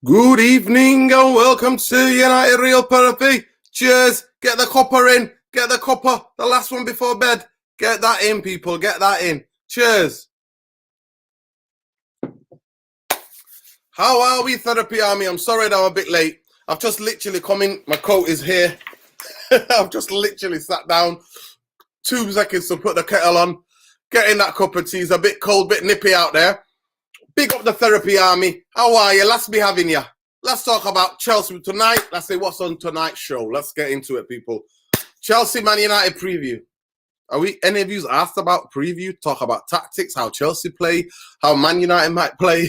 Good evening and welcome to United Real Therapy. Cheers. Get the copper in. Get the copper. The last one before bed. Get that in, people. Get that in. Cheers. How are we, Therapy Army? I'm sorry that I'm a bit late. I've just literally come in. My coat is here. I've just literally sat down. 2 seconds to put the kettle on. Getting that cup of tea. It's a bit cold, bit nippy out there. Big up the Therapy Army. How are you? Let's be having you. Let's talk about Chelsea tonight. Let's say what's on tonight's show. Let's get into it, people. Chelsea Man United preview. Are we any of you asked about preview? Talk about tactics, how Chelsea play, how Man United might play.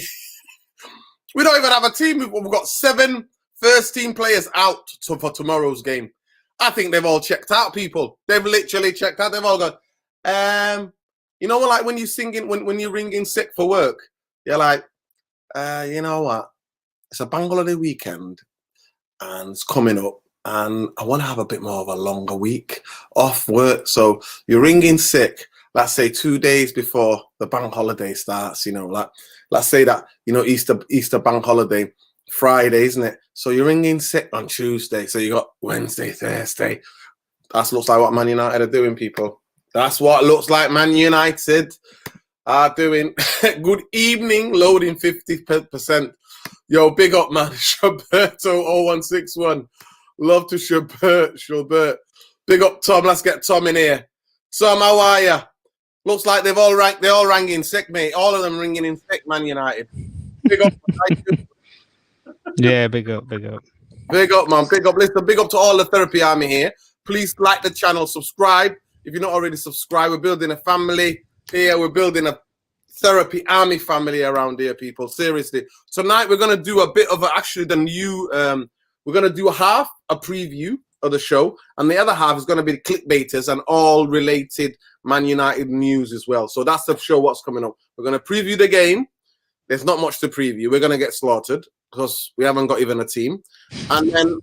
We don't even have a team. We've got 7 first-team players out for tomorrow's game. I think they've all checked out, people. They've literally checked out. They've all gone, you know, like when you singing, when you're ringing sick for work, you're like, you know what? It's a bank holiday weekend and it's coming up and I want to have a bit more of a longer week off work. So you're ringing sick, let's say 2 days before the bank holiday starts, you know, like let's say that, you know, Easter bank holiday, Friday, isn't it? So you're ringing sick on Tuesday. So you got Wednesday, Thursday. That looks like what Man United are doing, people. That's what looks like Man United are doing. Good evening, loading 50%. Yo, big up, man. Shuberto 0161. Love to Shubert. Big up, Tom. Let's get Tom in here. Tom, how are you? Looks like they all rang in sick, mate. All of them ringing in sick, Man United. Big up. Yeah, big up. Big up, man. Big up. Listen, big up to all the Therapy Army here. Please like the channel, subscribe. If you're not already subscribed, we're building a family here. We're building a Therapy Army family around here, people. Seriously. Tonight, we're going to do a bit of the new, we're going to do half a preview of the show, and the other half is going to be the clickbaiters and all related Man United news as well. So that's the show, what's coming up. We're going to preview the game. There's not much to preview. We're going to get slaughtered because we haven't got even a team. And then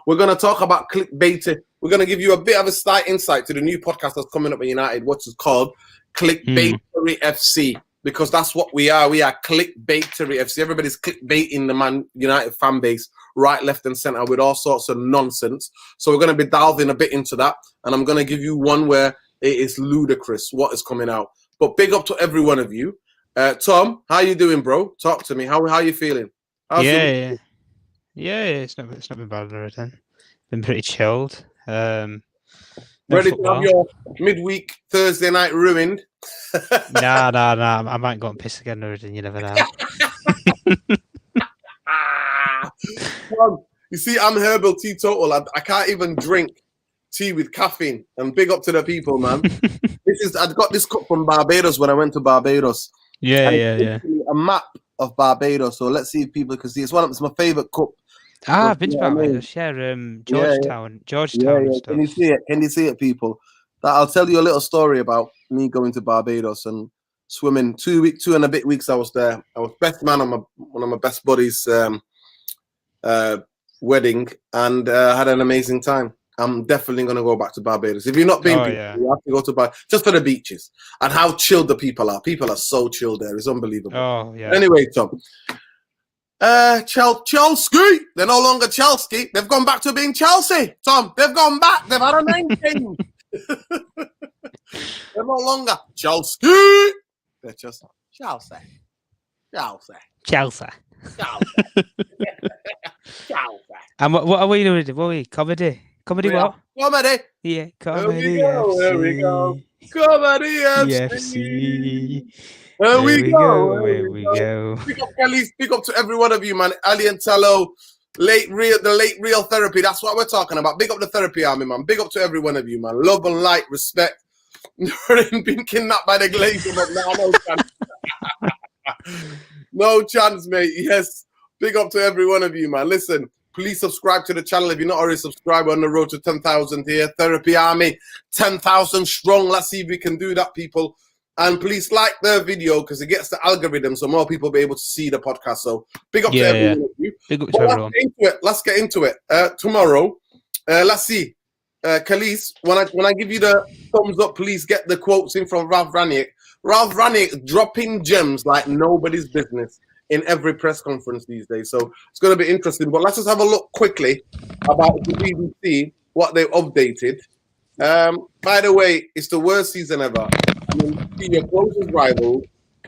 we're going to talk about clickbaiting. We're going to give you a bit of a slight insight to the new podcast that's coming up at United, which is called Clickbaitery FC, because that's what we are. We are Clickbaitery FC. Everybody's clickbaiting the Man United fan base right, left, and center with all sorts of nonsense. So we're going to be delving a bit into that, and I'm going to give you one where it is ludicrous what is coming out. But big up to every one of you. Tom, how you doing, bro? Talk to me. How you feeling? Yeah. It's not been bad or anything. Been pretty chilled. Ready to have your midweek Thursday night ruined? Nah. I might go and piss again or anything. You never know. You see, I'm herbal teetotal. I can't even drink tea with caffeine. And big up to the people, man. I got this cup from Barbados when I went to Barbados. Yeah. A map of Barbados. So let's see if people can see. It's my favorite cup. I've been to Barbados. Yeah, Georgetown. Yeah. Can you see it? Can you see it, people? I'll tell you a little story about me going to Barbados and swimming. 2 and a bit weeks I was there. I was best man on one of my best buddies' wedding, and had an amazing time. I'm definitely going to go back to Barbados. If you're not been, you have to go to Barbados just for the beaches and how chilled the people are. People are so chilled there. It's unbelievable. Oh, yeah. Anyway, Tom. Chelsea. They're no longer Chelsea. They've gone back to being Chelsea. Tom, they've gone back. They've had a name change. They're no longer Chelsea. They're just Chelsea. And what are we doing? What are we? Comedy? Comedy what? Comedy. Yeah, comedy. Here we go. Comedy FC. There we go. Big up, Kelly. Speak up to every one of you, man. Ali and Tello, the late real therapy. That's what we're talking about. Big up the Therapy Army, man. Big up to every one of you, man. Love and light, respect. Been kidnapped by the Glazer, but no chance. No chance, mate. Yes. Big up to every one of you, man. Listen, please subscribe to the channel if you're not already subscribed. We're on the road to 10,000 here. Therapy Army, 10,000 strong. Let's see if we can do that, people. And please like the video because it gets the algorithm so more people will be able to see the podcast. So big up to everyone of you. Big up to everyone. Let's get into it. Tomorrow, let's see. Khalees, when I give you the thumbs up, please get the quotes in from Ralph Ranić. Ralph Ranić dropping gems like nobody's business. in every press conference these days. So it's going to be interesting. But let's just have a look quickly about the BBC, what they've updated. By the way, it's the worst season ever. I mean, your closest rival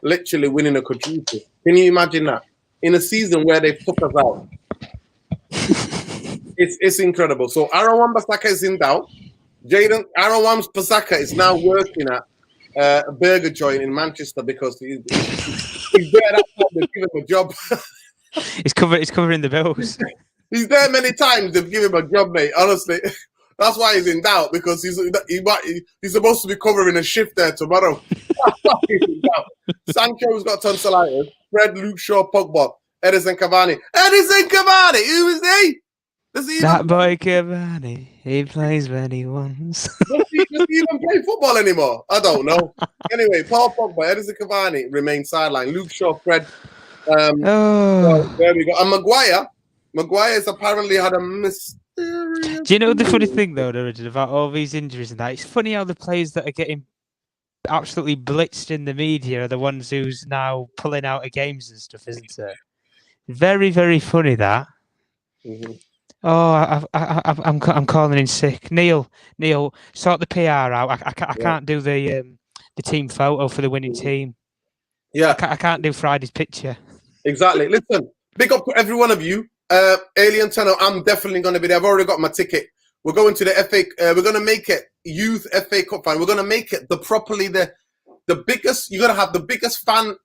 literally winning a quadruple. Can you imagine that? In a season where they fuck us out. It's incredible. So Aaron Wan-Bissaka is in doubt. Aaron Wan-Bissaka is now working at a burger joint in Manchester because he's there. That's what they've given him a job. He's covering the bills. He's there many times. They've given him a job, mate. Honestly, that's why he's in doubt, because he's supposed to be covering a shift there tomorrow. He's in doubt. Sancho's got tonsillitis. Fred, Luke Shaw, Pogba, Edison Cavani. Edison Cavani. Who is he? That boy Cavani, he plays when he wants. Does he even play football anymore? I don't know. Anyway, Paul Pogba, Edison Cavani remain sidelined. Luke Shaw, Fred. So there we go. And Maguire's apparently had a mysterious. Do you know the funny thing though, Nurudin, about all these injuries and that? It's funny how the players that are getting absolutely blitzed in the media are the ones who's now pulling out of games and stuff, isn't it? Very, very funny that. Mm-hmm. Oh, I'm calling in sick. Neil, sort the PR out. I can't do the team photo for the winning team. Yeah, I can't do Friday's picture. Exactly. Listen, big up to every one of you. Alien Tunnel, I'm definitely going to be there. I've already got my ticket. We're going to the FA. We're going to make it Youth FA Cup final. We're going to make it the biggest. You're going to have the biggest fan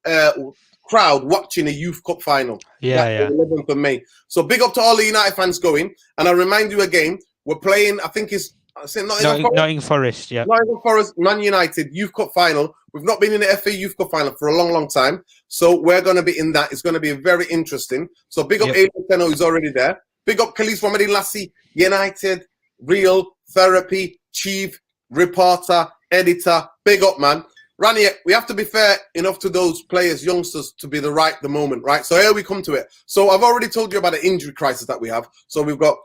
crowd watching a Youth Cup final. Yeah. 11th of May. So big up to all the United fans going. And I remind you again, we're playing. I think it's Nottingham Forest. Yeah. Nottingham Forest, Man United Youth Cup final. We've not been in the FA Youth Cup final for a long, long time. So we're going to be in that. It's going to be very interesting. So big up Alien Tenno, who's already there. Big up Khalis Mohamed Lassie, United, Real, Therapy, Chief, Reporter, Editor. Big up, man. Rani, we have to be fair enough to those players, youngsters, to be the moment, right? So here we come to it. So I've already told you about the injury crisis that we have. So we've got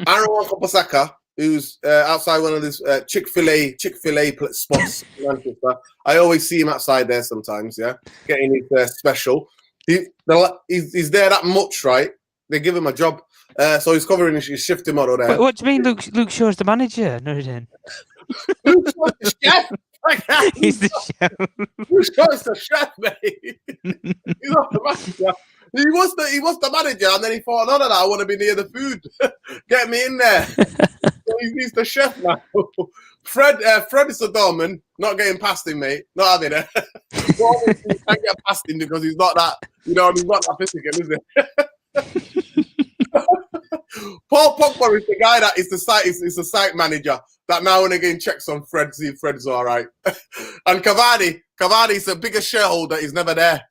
Aaron Wan-Bissaka, who's outside one of these Chick-fil-A spots in Manchester. I always see him outside there sometimes, yeah, getting his special. He's there that much, right? They give him a job. So he's covering his shift tomorrow there. Wait, what do you mean Luke Shaw's the manager? No, then. Luke Shaw's the chef. He's the chef. Luke Shaw's the chef, mate. He's not the manager. He was the manager, and then he thought, no, I want to be near the food. Get me in there. So he's the chef now. Fred is a doorman, not getting past him, mate. Not having it. Can't get past him because he's not that, he's not that physical, is he? Paul Pogba is the guy that is the site manager that now and again checks on Fred, see if Fred's all right. And Cavani's the biggest shareholder. He's never there.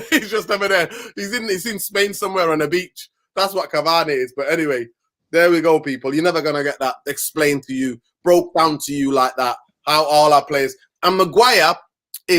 He's just never there. He's in Spain somewhere on a beach. That's what Cavani is. But anyway, there we go, people. You're never gonna get that explained to you, broke down to you like that. How all our players and Maguire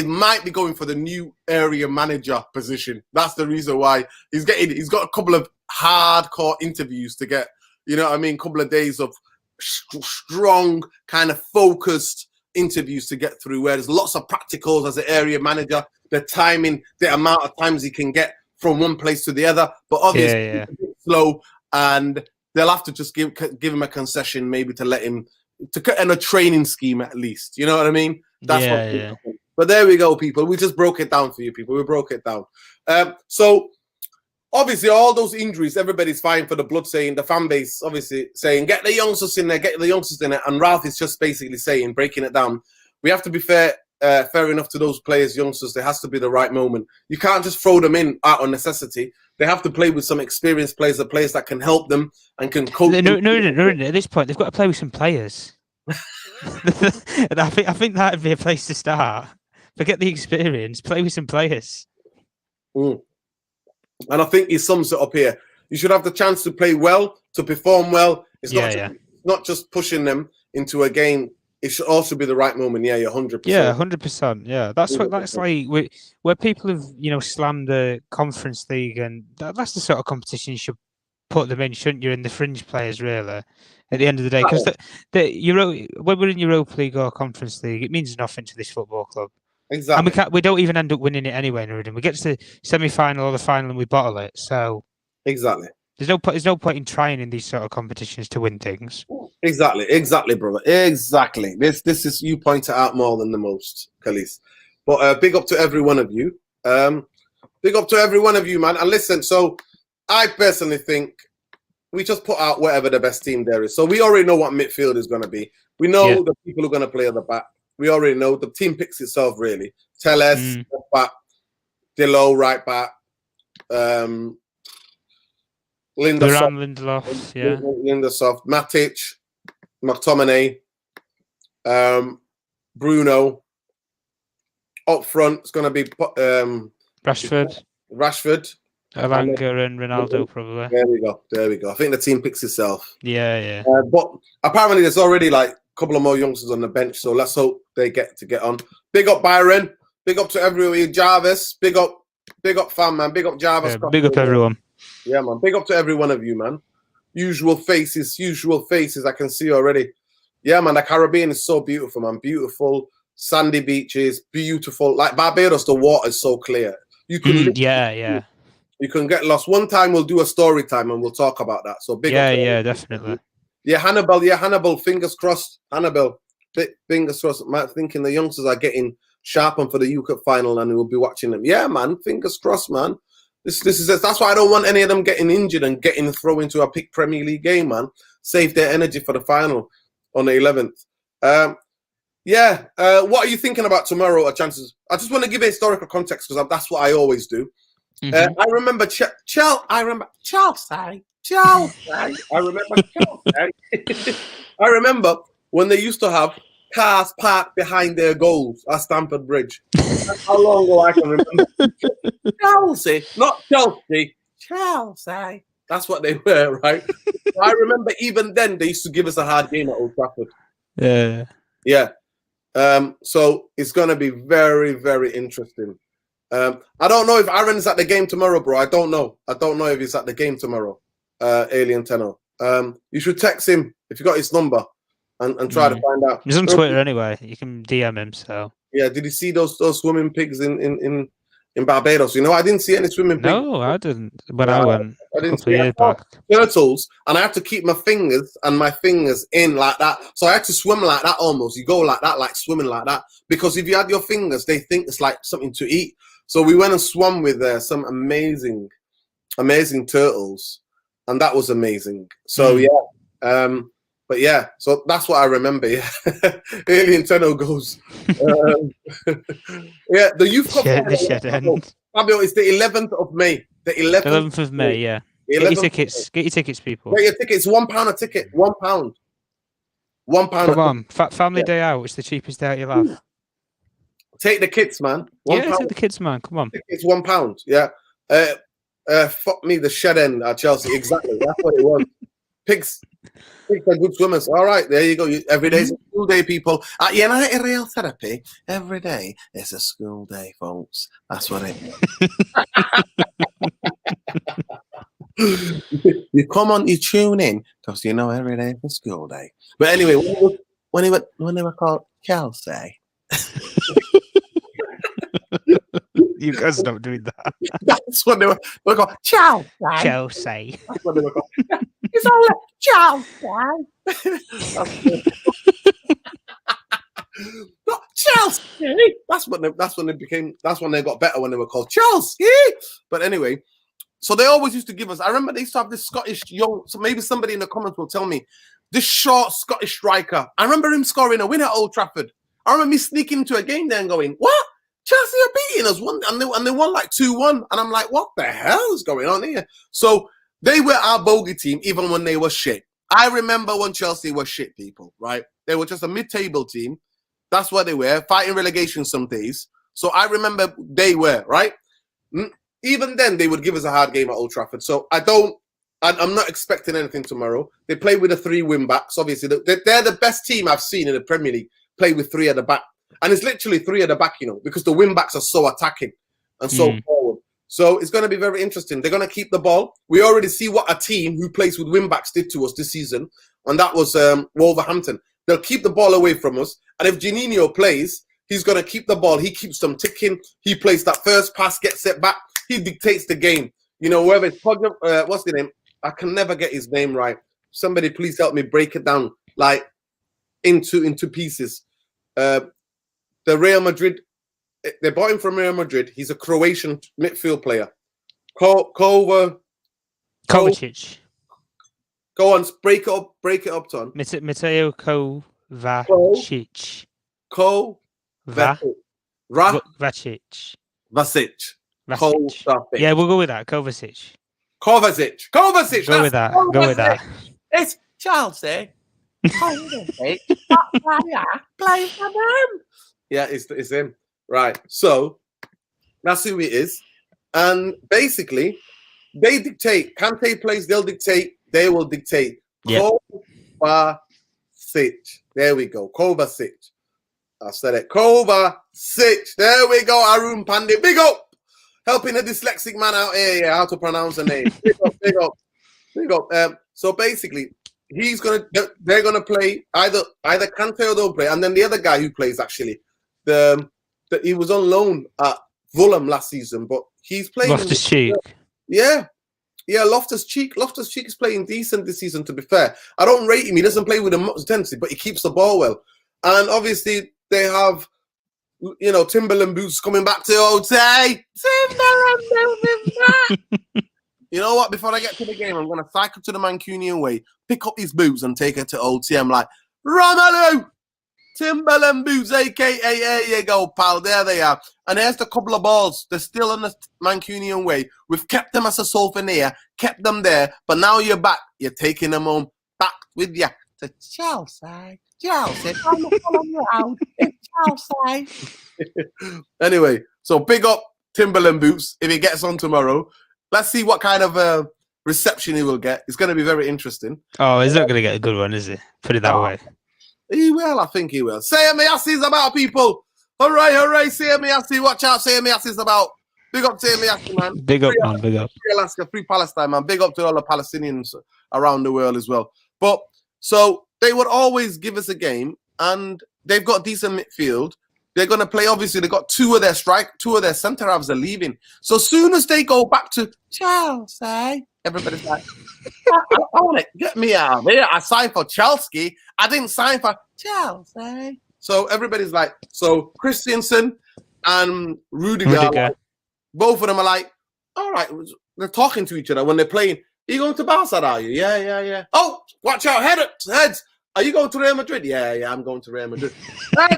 might be going for the new area manager position. That's the reason why he's got a couple of hardcore interviews to get. You know what I mean? A couple of days of strong, kind of focused interviews to get through, where there's lots of practicals as an area manager, the timing, the amount of times he can get from one place to the other. But obviously, it's a bit slow, and they'll have to just give him a concession, maybe to let him to cut in a training scheme at least. You know what I mean? That's But there we go, people. We just broke it down for you, people. We broke it down. So obviously, all those injuries, everybody's fine for the blood saying, the fan base obviously saying, get the youngsters in there, And Ralph is just basically saying, breaking it down, we have to be fair enough to those players, youngsters. There has to be the right moment. You can't just throw them in out of necessity. They have to play with some experienced players, the players that can help them and can coach. No, at this point, they've got to play with some players. And I think that'd be a place to start. Forget the experience, play with some players. And I think he sums it up here. You should have the chance to play well, to perform well. It's not just pushing them into a game. It should also be the right moment. Yeah, you're 100%. Yeah, 100%. Yeah, that's like where people have slammed the Conference League, and that's the sort of competition you should put them in, shouldn't you? In the fringe players, really. At the end of the day, because when we're in Europa League or Conference League, it means nothing to this football club. Exactly. And we don't even end up winning it anyway, Nuruddin. We get to the semi-final or the final and we bottle it. So Exactly. there's no point in trying in these sort of competitions to win things. Exactly, brother. Exactly. This is, you point it out more than the most, Khalees. But big up to every one of you. Big up to every one of you, man. And listen, so I personally think we just put out whatever the best team there is. So we already know what midfield is going to be. We know the people who are going to play at the back. We already know the team picks itself, really. Telles, back, Dillo, right back, Lindelof, yeah. Lindelof, Matic, McTominay, Bruno. Up front, it's going to be Rashford, Elanga, and Ronaldo, probably. There we go. I think the team picks itself. Yeah. But apparently, there's already like a couple of more youngsters on the bench, so let's hope they get on. Big up Byron. Big up to everyone. Jarvis. Big up, fam, man. Big up Jarvis. Yeah, big up everyone. Yeah, man. Big up to every one of you, man. Usual faces. I can see already. Yeah, man. The Caribbean is so beautiful, man. Beautiful sandy beaches, beautiful. Like Barbados, the water is so clear. You can yeah. You can get lost. One time we'll do a story time and we'll talk about that. So big up. Yeah, definitely. Yeah, Hannibal. Fingers crossed. Hannibal. Fingers crossed. I'm thinking the youngsters are getting sharpened for the U Cup final and we'll be watching them. Yeah, man. Fingers crossed, man. This is it. That's why I don't want any of them getting injured and getting thrown into a big Premier League game, man. Save their energy for the final on the 11th. What are you thinking about tomorrow? Chances? I just want to give a historical context because that's what I always do. I remember Chelsea. I remember when they used to have cars parked behind their goals at Stamford Bridge. That's how long ago I can remember. Chelsea, not Chelsea. Chelsea. That's what they were, right? I remember even then they used to give us a hard game at Old Trafford. Yeah. So it's going to be very, very interesting. I don't know if Aaron's at the game tomorrow, bro. I don't know if he's at the game tomorrow, Alien Tenno. You should text him if you got his number and try to find out. He's on Twitter anyway. You can DM him. So yeah, did you see those swimming pigs in Barbados? You know, I didn't see any swimming pigs. No, I didn't. When I went a couple of years back. Turtles, and I had to keep my fingers in like that. So I had to swim like that almost. You go like that, like swimming like that. Because if you had your fingers, they think it's like something to eat. So we went and swam with some amazing turtles, and that was amazing. So but yeah, so that's what I remember. Yeah, Alien Tenno goes. Yeah, the youth cup. Fabio, it's the 11th of May. The 11th of May. Yeah. Get your tickets. Get your tickets, people. Get your tickets. £1 a ticket. £1. Come on, family day out. It's the cheapest day out you'll have. Take the kids, man. Take the kids, man. Come on. It's £1. Yeah. Fuck me, the shed end at Chelsea. Exactly. That's what it was. Pigs are good swimmers. All right, there you go. Every day's a school day, people. At United Real Therapy, every day is a school day, folks. That's what it is. You come on, you tune in, because you know every day is a school day. But anyway, when they were called Chelsea. You guys stop doing that. That's what they were called. Chelsea. That's what they were called. It's all like Chelsea. Not Chelsea. That's when they got better, when they were called Chelsea. But anyway, so they always used to give us. I remember they used to have this Scottish young. So maybe somebody in the comments will tell me, this short Scottish striker. I remember him scoring a win at Old Trafford. I remember me sneaking into a game there and going, what? Chelsea are beating us, and they won like 2-1. And I'm like, what the hell is going on here? So they were our bogey team, even when they were shit. I remember when Chelsea was shit, people, right? They were just a mid-table team. That's what they were, fighting relegation some days. So I remember they were, right? Even then, they would give us a hard game at Old Trafford. So I'm not expecting anything tomorrow. They play with the 3 wing-backs. Obviously, they're the best team I've seen in the Premier League play with 3 at the back. And it's literally 3 at the back, because the wing-backs are so attacking and so forward. So it's going to be very interesting. They're going to keep the ball. We already see what a team who plays with wing-backs did to us this season, and that was Wolverhampton. They'll keep the ball away from us. And if Juninho plays, He's going to keep the ball. He keeps them ticking. He plays that first pass, gets it back. He dictates the game. You know, whether it's what's the name? I can never get his name right. Somebody please help me break it down like into pieces. The Real Madrid, they bought him from Real Madrid. He's a Croatian midfield player. Kovacic. Go on, break it up, Ton. Mateo Kovacic. Vasic. Yeah, we'll go with that. Kovacic. Go with that. Go with that. It's Chelsea. Play for them. Yeah, it's him. Right. So that's who it is. And basically, they dictate. Kante plays, they'll dictate. They will dictate. Yeah. Kovacic. There we go. Kovacic. I said it. Kovacic. There we go. Arun Pandey. Big up. Helping a dyslexic man out here. Yeah, how to pronounce the name. Big up. So basically, they're gonna play either Kante or they'll play, and then the other guy who plays actually, he was on loan at Fulham last season, but he's playing. Loftus-Cheek. Yeah, Loftus-Cheek. Loftus-Cheek is playing decent this season. To be fair, I don't rate him. He doesn't play with much intensity, but he keeps the ball well. And obviously, they have, you know, Timberland boots coming back to OT. Timberland boots back. You know what? Before I get to the game, I'm going to cycle to the Mancunian way, pick up his boots and take it to OT. I'm like, Romelu, Timberland boots, a.k.a. There you go, pal. There they are. And there's the couple of balls. They're still on the Mancunian way. We've kept them as a souvenir, kept them there. But now you're back. You're taking them home back with you to Chelsea. Anyway, so big up Timberland boots if he gets on tomorrow. Let's see what kind of reception he will get. It's going to be very interesting. Oh, he's not going to get a good one, is he? Put it that way. He will. I think he will. Say Miasi's about, people. Hooray. Say Miasi. Watch out. Say Miasi's about. Big up to Miasi, man. Big up, man. Big up. Free Alaska, free Palestine, man. Big up to all the Palestinians around the world as well. But so they would always give us a game, and they've got decent midfield. They're going to play, obviously, they've got two of their centre halves are leaving. So as soon as they go back to Chelsea, everybody's like, I want it. Get me out of here. I signed for Chelsea. I didn't sign for Chelsea. So everybody's like, so Christensen and Rudiger. Like, both of them are like, all right, they're talking to each other when they're playing. Are you going to Barca, are you? Yeah. Oh, watch out, heads. Are you going to Real Madrid? Yeah, I'm going to Real Madrid. Yeah,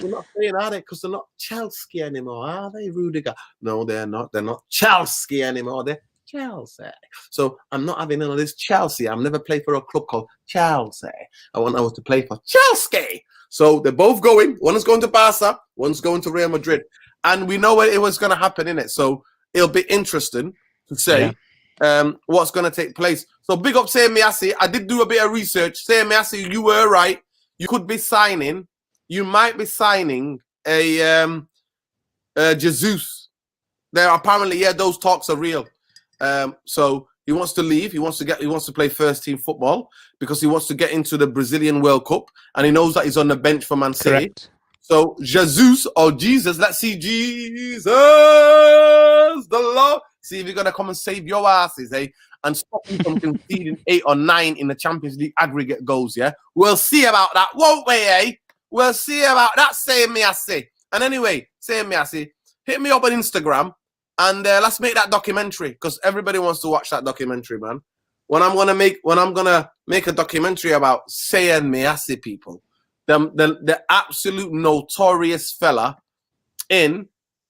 we're not playing, are they? Because they're not Chelsea anymore, are they, Rudiger? No, they're not. They're not Chelsea anymore. They're Chelsea. So I'm not having none of this Chelsea. I've never played for a club called Chelsea. I want to play for Chelsea. So they're both going. One is going to Barca. One's going to Real Madrid. And we know it was going to happen, innit? So it'll be interesting to say what's going to take place. So big up Say Miasi. I did do a bit of research. Say Miasi, you were right. You could be signing. You might be signing a Jesus. There apparently, those talks are real. So he wants to leave. He wants to play first team football because he wants to get into the Brazilian World Cup, and he knows that he's on the bench for Man City. Correct. So Jesus or Jesus, let's see Jesus, the Lord. See if you're gonna come and save your asses, and stop you from conceding 8 or 9 in the Champions League aggregate goals. Yeah, we'll see about that, won't we? We'll see about that. Say Miasi. And anyway, Say Miasi, hit me up on Instagram. And let's make that documentary because everybody wants to watch that documentary, man. When I'm gonna make a documentary about Sayan Miasi, people, the absolute notorious fella in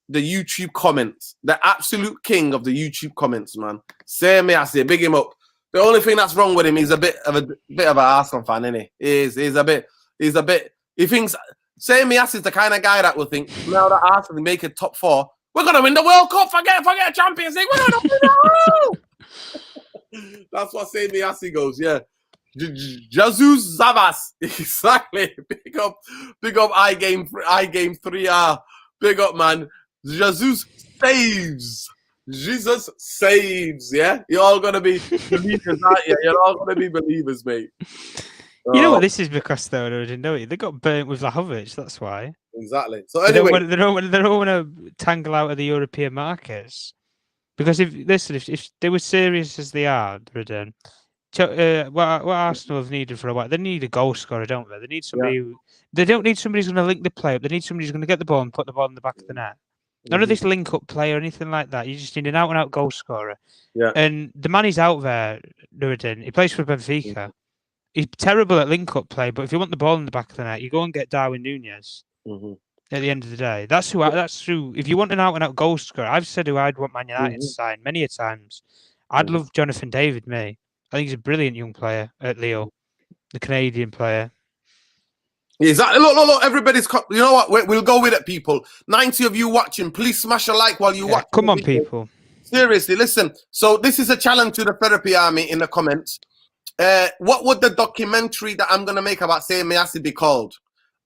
the YouTube comments, the absolute king of the YouTube comments, man. Sayan Miasi, big him up. The only thing that's wrong with him, he's a bit of an Arsenal fan, isn't he? He's a bit. He thinks Sayan Miasi is the kind of guy that will think now that Arsenal make a top 4. We're going to win the World Cup. Forget Champions League. We're going to win the World. That's what Saint Miasi goes, yeah. Jesus Zavas. Exactly. Big up iGame 3R. Big up, man. Jesus saves. Jesus saves, yeah? You're all going to be believers, aren't you? You're all going to be believers, mate. You know Oh, what this is because though, Nurudin, don't you? They got burnt with Vlahovic. That's why. exactly. So They don't anyway, want. They don't want to tangle out of the European markets. Because if they were serious as they are, Nurudin, what Arsenal have needed for a while, they need a goal scorer, don't they? They need yeah. somebody who. They don't need somebody who's going to link the play up. They need somebody who's going to get the ball and put the ball in the back of the net. None of Mhm. this link up play or anything like that. You just need an out and out goal scorer. Yeah. And the man is out there, Nuruddin. He plays for Benfica. He's terrible at link up play, but if you want the ball in the back of the net, you go and get Darwin Nunez. Mhm. At the end of the day, that's who. If you want an out and out goal scorer, I've said who I'd want Man United to Mhm. sign many a times. I'd Mhm. love Jonathan David. Me, I think he's a brilliant young player at Lille, the Canadian player. Exactly. Look. Everybody's. You know what? We'll go with it, people. 90 of you watching. Please smash a like while you watch. Come the on, video. people. Seriously, listen. So this is a challenge to the therapy army in the comments. What would the documentary that I'm gonna make about Say Miyasi be called?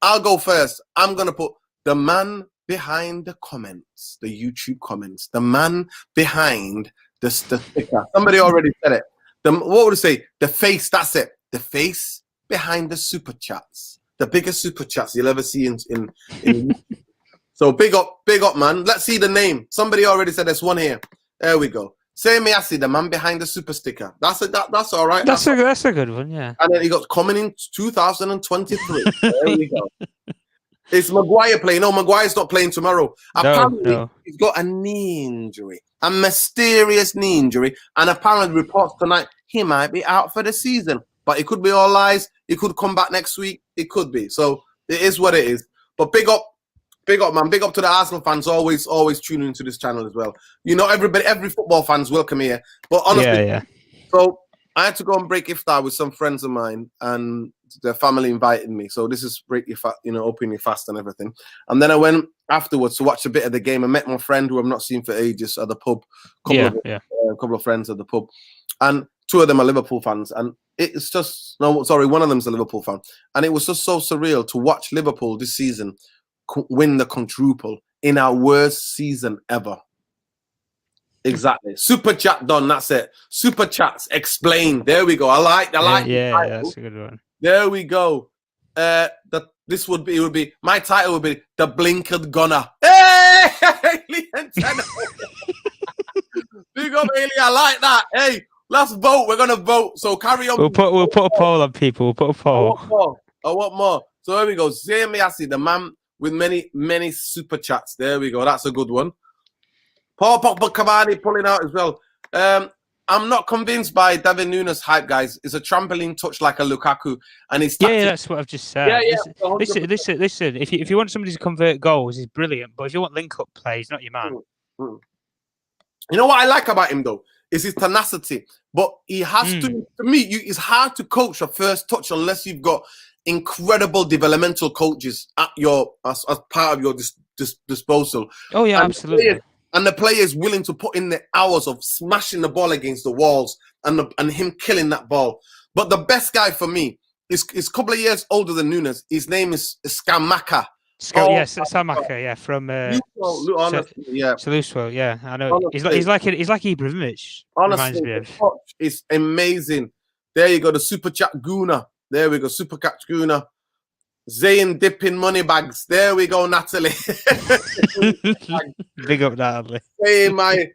I'll go first. I'm gonna put the man behind the comments, the YouTube comments, the man behind the sticker. Somebody already said it. What would it say? The face. That's it. The face behind the super chats. The biggest super chats you'll ever see in So big up, man. Let's see the name. Somebody already said there's one here. There we go. Say Miyasi, the man behind the super sticker. That's all right. That's a good one, yeah. And then he got coming in 2023. There we go. It's Maguire playing. No, Maguire's not playing tomorrow. Apparently, he's got a knee injury, a mysterious knee injury. And apparently, reports tonight he might be out for the season. But it could be all lies. He could come back next week. It could be. So it is what it is. But big up, man. Big up to the Arsenal fans. Always tuning into this channel as well. You know, every football fan's welcome here. But honestly, yeah. So I had to go and break iftar with some friends of mine, and their family invited me. So this is break your fast, open your fast and everything. And then I went afterwards to watch a bit of the game. I met my friend who I've not seen for ages at the pub. A couple of friends at the pub, and two of them are Liverpool fans. And it's just one of them's a Liverpool fan, and it was just so surreal to watch Liverpool this season win the quadruple in our worst season ever. Exactly. Super chat done. That's it. Super chats explain. There we go. I like. Yeah, that's a good one. There we go. This would be my title would be the blinkered gunner. Hey, big up, Haley. I like that. Hey, let's vote. We're gonna vote. So carry on. We'll put a poll on, people. We'll put a poll. I want more. So there we go. Say Miyasi, the man with many super chats. There we go. That's a good one. Paul Pogba Cavani pulling out as well. I'm not convinced by David Nunes hype, guys. It's a trampoline touch like a Lukaku, and he's that's what I've just said. Yeah. Listen. If you want somebody to convert goals, he's brilliant. But if you want link-up play, he's not your man. You know what I like about him though is his tenacity. But he has to. For me, it's hard to coach a first touch unless you've got incredible developmental coaches at as part of your disposal. Oh yeah, absolutely. And the player is willing to put in the hours of smashing the ball against the walls and him killing that ball. But the best guy for me is a couple of years older than Nunes. His name is Scamacca. Scamacca, from Saluswell, yeah, I know. Honestly, he's like Ibrahimovic. Honestly, it's amazing. There you go, the super chat Guna. There we go, super catch Guna. Zayn dipping money bags. There we go, Natalie. Big up, Natalie. Hey, my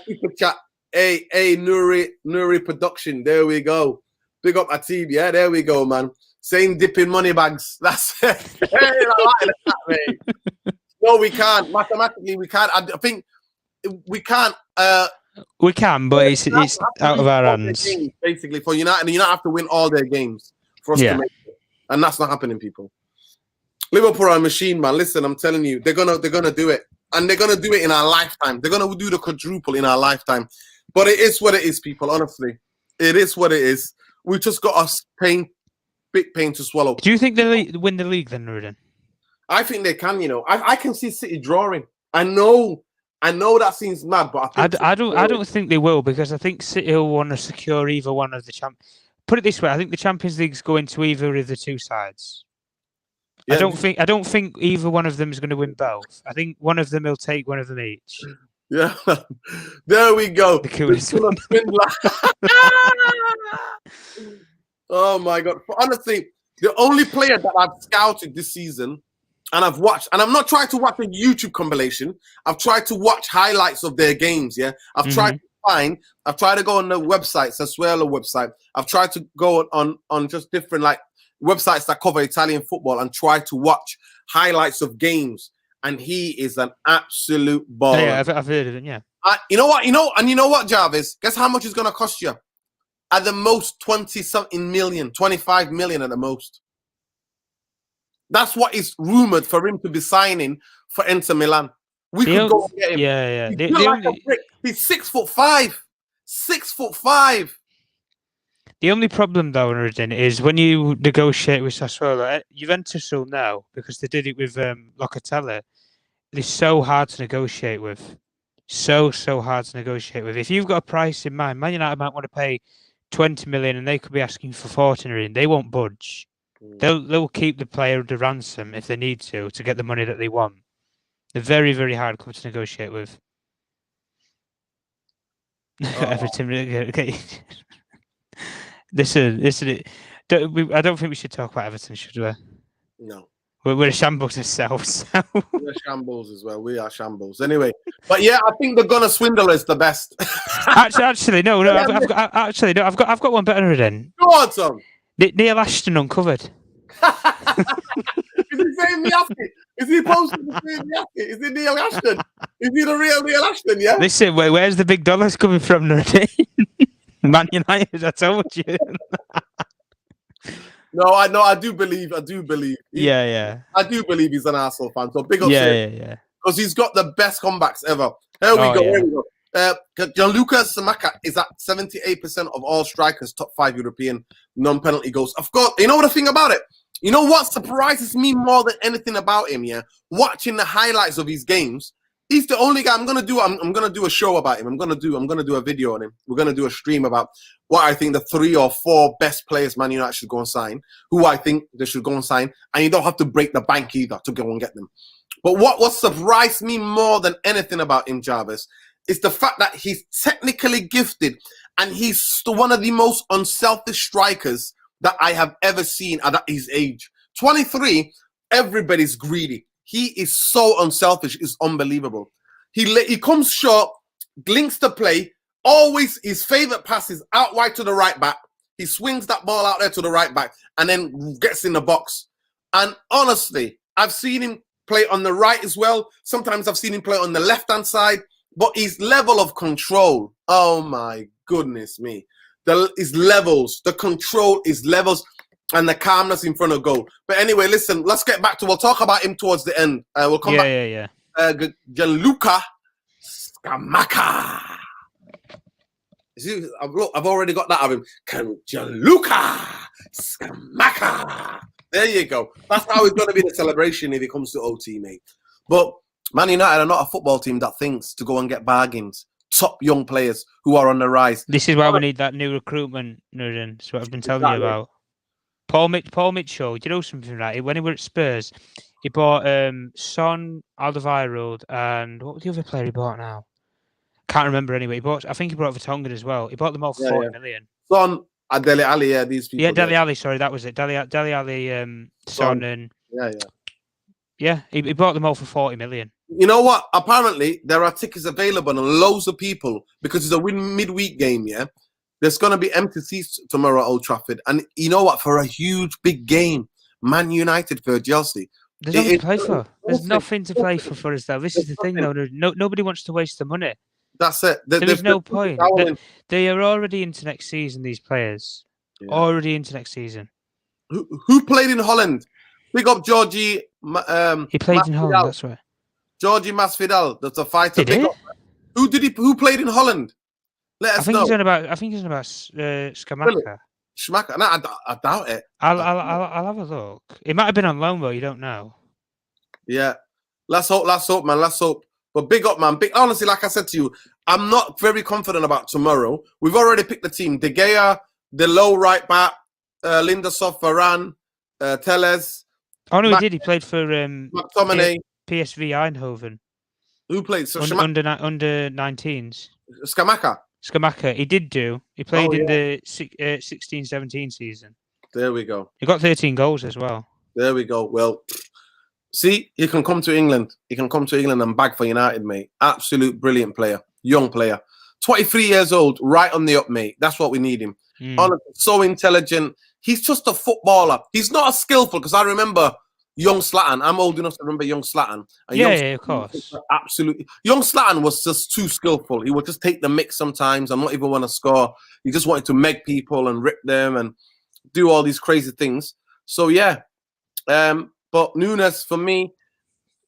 super chat. Hey, Nuri production. There we go. Big up Atib. Yeah, there we go, man. Zayn dipping money bags. That's it. Hey, I like that, mate. No, we can't. Mathematically, we can't. I think we can't. We can, but it's out of our hands. Games, basically, for United, United have to win all their games for us to make it. And that's not happening, people. Liverpool are a machine, man. Listen, I'm telling you, they're gonna do it, and they're gonna do it in our lifetime. They're gonna do the quadruple in our lifetime. But it is what it is, people. Honestly, it is what it is. We just got us big pain to swallow. Do you think they win the league then, Rudin? I think they can. I can see City drawing. I know that seems mad, but I don't think they will, because I think City will want to secure either one of the champions. Put it this way, I think the Champions League's going to either of the two sides. Yeah. I don't think either one of them is going to win both. I think one of them will take one of them each. Yeah, there we go. The coolest one. Oh my God! Honestly, the only player that I've scouted this season and I've watched, and I'm not trying to watch a YouTube compilation. I've tried to watch highlights of their games. Yeah, I've tried to find. I've tried to go on the websites, as well, a website. I've tried to go on just different like websites that cover Italian football and try to watch highlights of games. And he is an absolute baller. Yeah, I've heard of it. Yeah. You know what, Jarvis? Guess how much it's going to cost you? At the most, 20-something million, 25 million at the most. That's what is rumored for him to be signing for Inter Milan. We could go and get him. Yeah. He's 6'5". 6'5". The only problem, though, Nurdin, is when you negotiate with Sassuolo, Juventus will know because they did it with Locatelli. They're so hard to negotiate with. So hard to negotiate with. If you've got a price in mind, Man United might want to pay 20 million and they could be asking for 40 million. They won't budge. They'll keep the player under ransom if they need to get the money that they want. They're very, very hard club to negotiate with. Everton. Listen. I don't think we should talk about Everton, should we? No. We're a shambles ourselves. We're shambles as well. We are shambles. Anyway, but yeah, I think the Gunner Swindler is the best. actually, no. I've got one better than. Go on, son. Neil Ashton uncovered. Is he saying Mufc? Is he posting the same Mufc? Is it Neil Ashton? Is he the real Neil Ashton? Yeah. Listen, where's the big dollars coming from, Nurdin? Man United, I told you. No, I do believe. Yeah. I do believe he's an Arsenal fan. So big up to him. Yeah. Because he's got the best comebacks ever. Here we go. Gianluca Scamacca is at 78% of all strikers, top 5 European non-penalty goals. Of course, you know the thing about it? You know what surprises me more than anything about him, yeah? Watching the highlights of his games, he's the only guy I'm gonna do a show about him. I'm gonna do a video on him. We're gonna do a stream about what I think the 3 or 4 best players Man United should go and sign, who I think they should go and sign, and you don't have to break the bank either to go and get them. But what surprised me more than anything about him, Jarvis, is the fact that he's technically gifted and he's one of the most unselfish strikers that I have ever seen at his age. 23, everybody's greedy. He is so unselfish, it's unbelievable. He comes short, links the play, always his favorite pass is out wide to the right back. He swings that ball out there to the right back and then gets in the box. And honestly, I've seen him play on the right as well. Sometimes I've seen him play on the left-hand side. But his level of control, oh my goodness me. His levels, the control, his levels, and the calmness in front of goal. But anyway, listen, let's get back to, we'll talk about him towards the end. We'll come back. Yeah. Gianluca Scamacca. I've already got that of him. Gianluca Scamacca. There you go. That's how it's going to be the celebration if it comes to OT, mate. But Man United are not a football team that thinks to go and get bargains. Top young players who are on the rise. This is why we need that new recruitment, Nurdin. That's what I've been telling you about. Paul Mitchell, do you know something, right? When he was at Spurs, he bought Son, Alderweireld, and what was the other player he bought now? Can't remember anyway. I think he brought Vertonghen as well. He bought them all for 40 million. Son, Dele Alli, these people. Yeah, Dele Alli, sorry, that was it. Dele Alli, Son, and... Yeah, he bought them all for 40 million. You know what? Apparently, there are tickets available and loads of people because it's a midweek game, yeah? There's going to be empty seats tomorrow at Old Trafford. And you know what? For a huge, big game, Man United for Chelsea. There's nothing to play for. There's nothing to play for us, though. This is the thing, though. Nobody wants to waste the money. That's it. There's no point. They are already into next season, these players. Yeah. Already into next season. Who played in Holland? Big up Georgie. He played in Holland, that's right. Georgie Masvidal, that's a fighter. Did he? Who played in Holland? Let us know. I think he's on about Scamacca. Scamacca? No, I doubt it. I'll have a look. It might have been on loan, though. You don't know. Yeah. Let's hope, man. Let's hope. But big up, man. Honestly, like I said to you, I'm not very confident about tomorrow. We've already picked the team. De Gea, the low right back, Lindelof, Varane, Telles. Oh, no, he did. He played for McTominay. PSV Eindhoven. Who played? So under 19s. Scamacca. Skamaka, he did do. He played in the 16-17 season. There we go. He got 13 goals as well. There we go. Well, see, he can come to England. He can come to England and bag for United, mate. Absolute brilliant player. Young player. 23 years old, right on the up, mate. That's what we need him. Honestly, so intelligent. He's just a footballer. He's not as skillful, because I remember young Zlatan. I'm old enough to remember young Zlatan. And Yeah, of course. Absolutely. Young Zlatan was just too skillful. He would just take the mick sometimes and not even want to score. He just wanted to meg people and rip them and do all these crazy things. So, yeah. But Nunes, for me,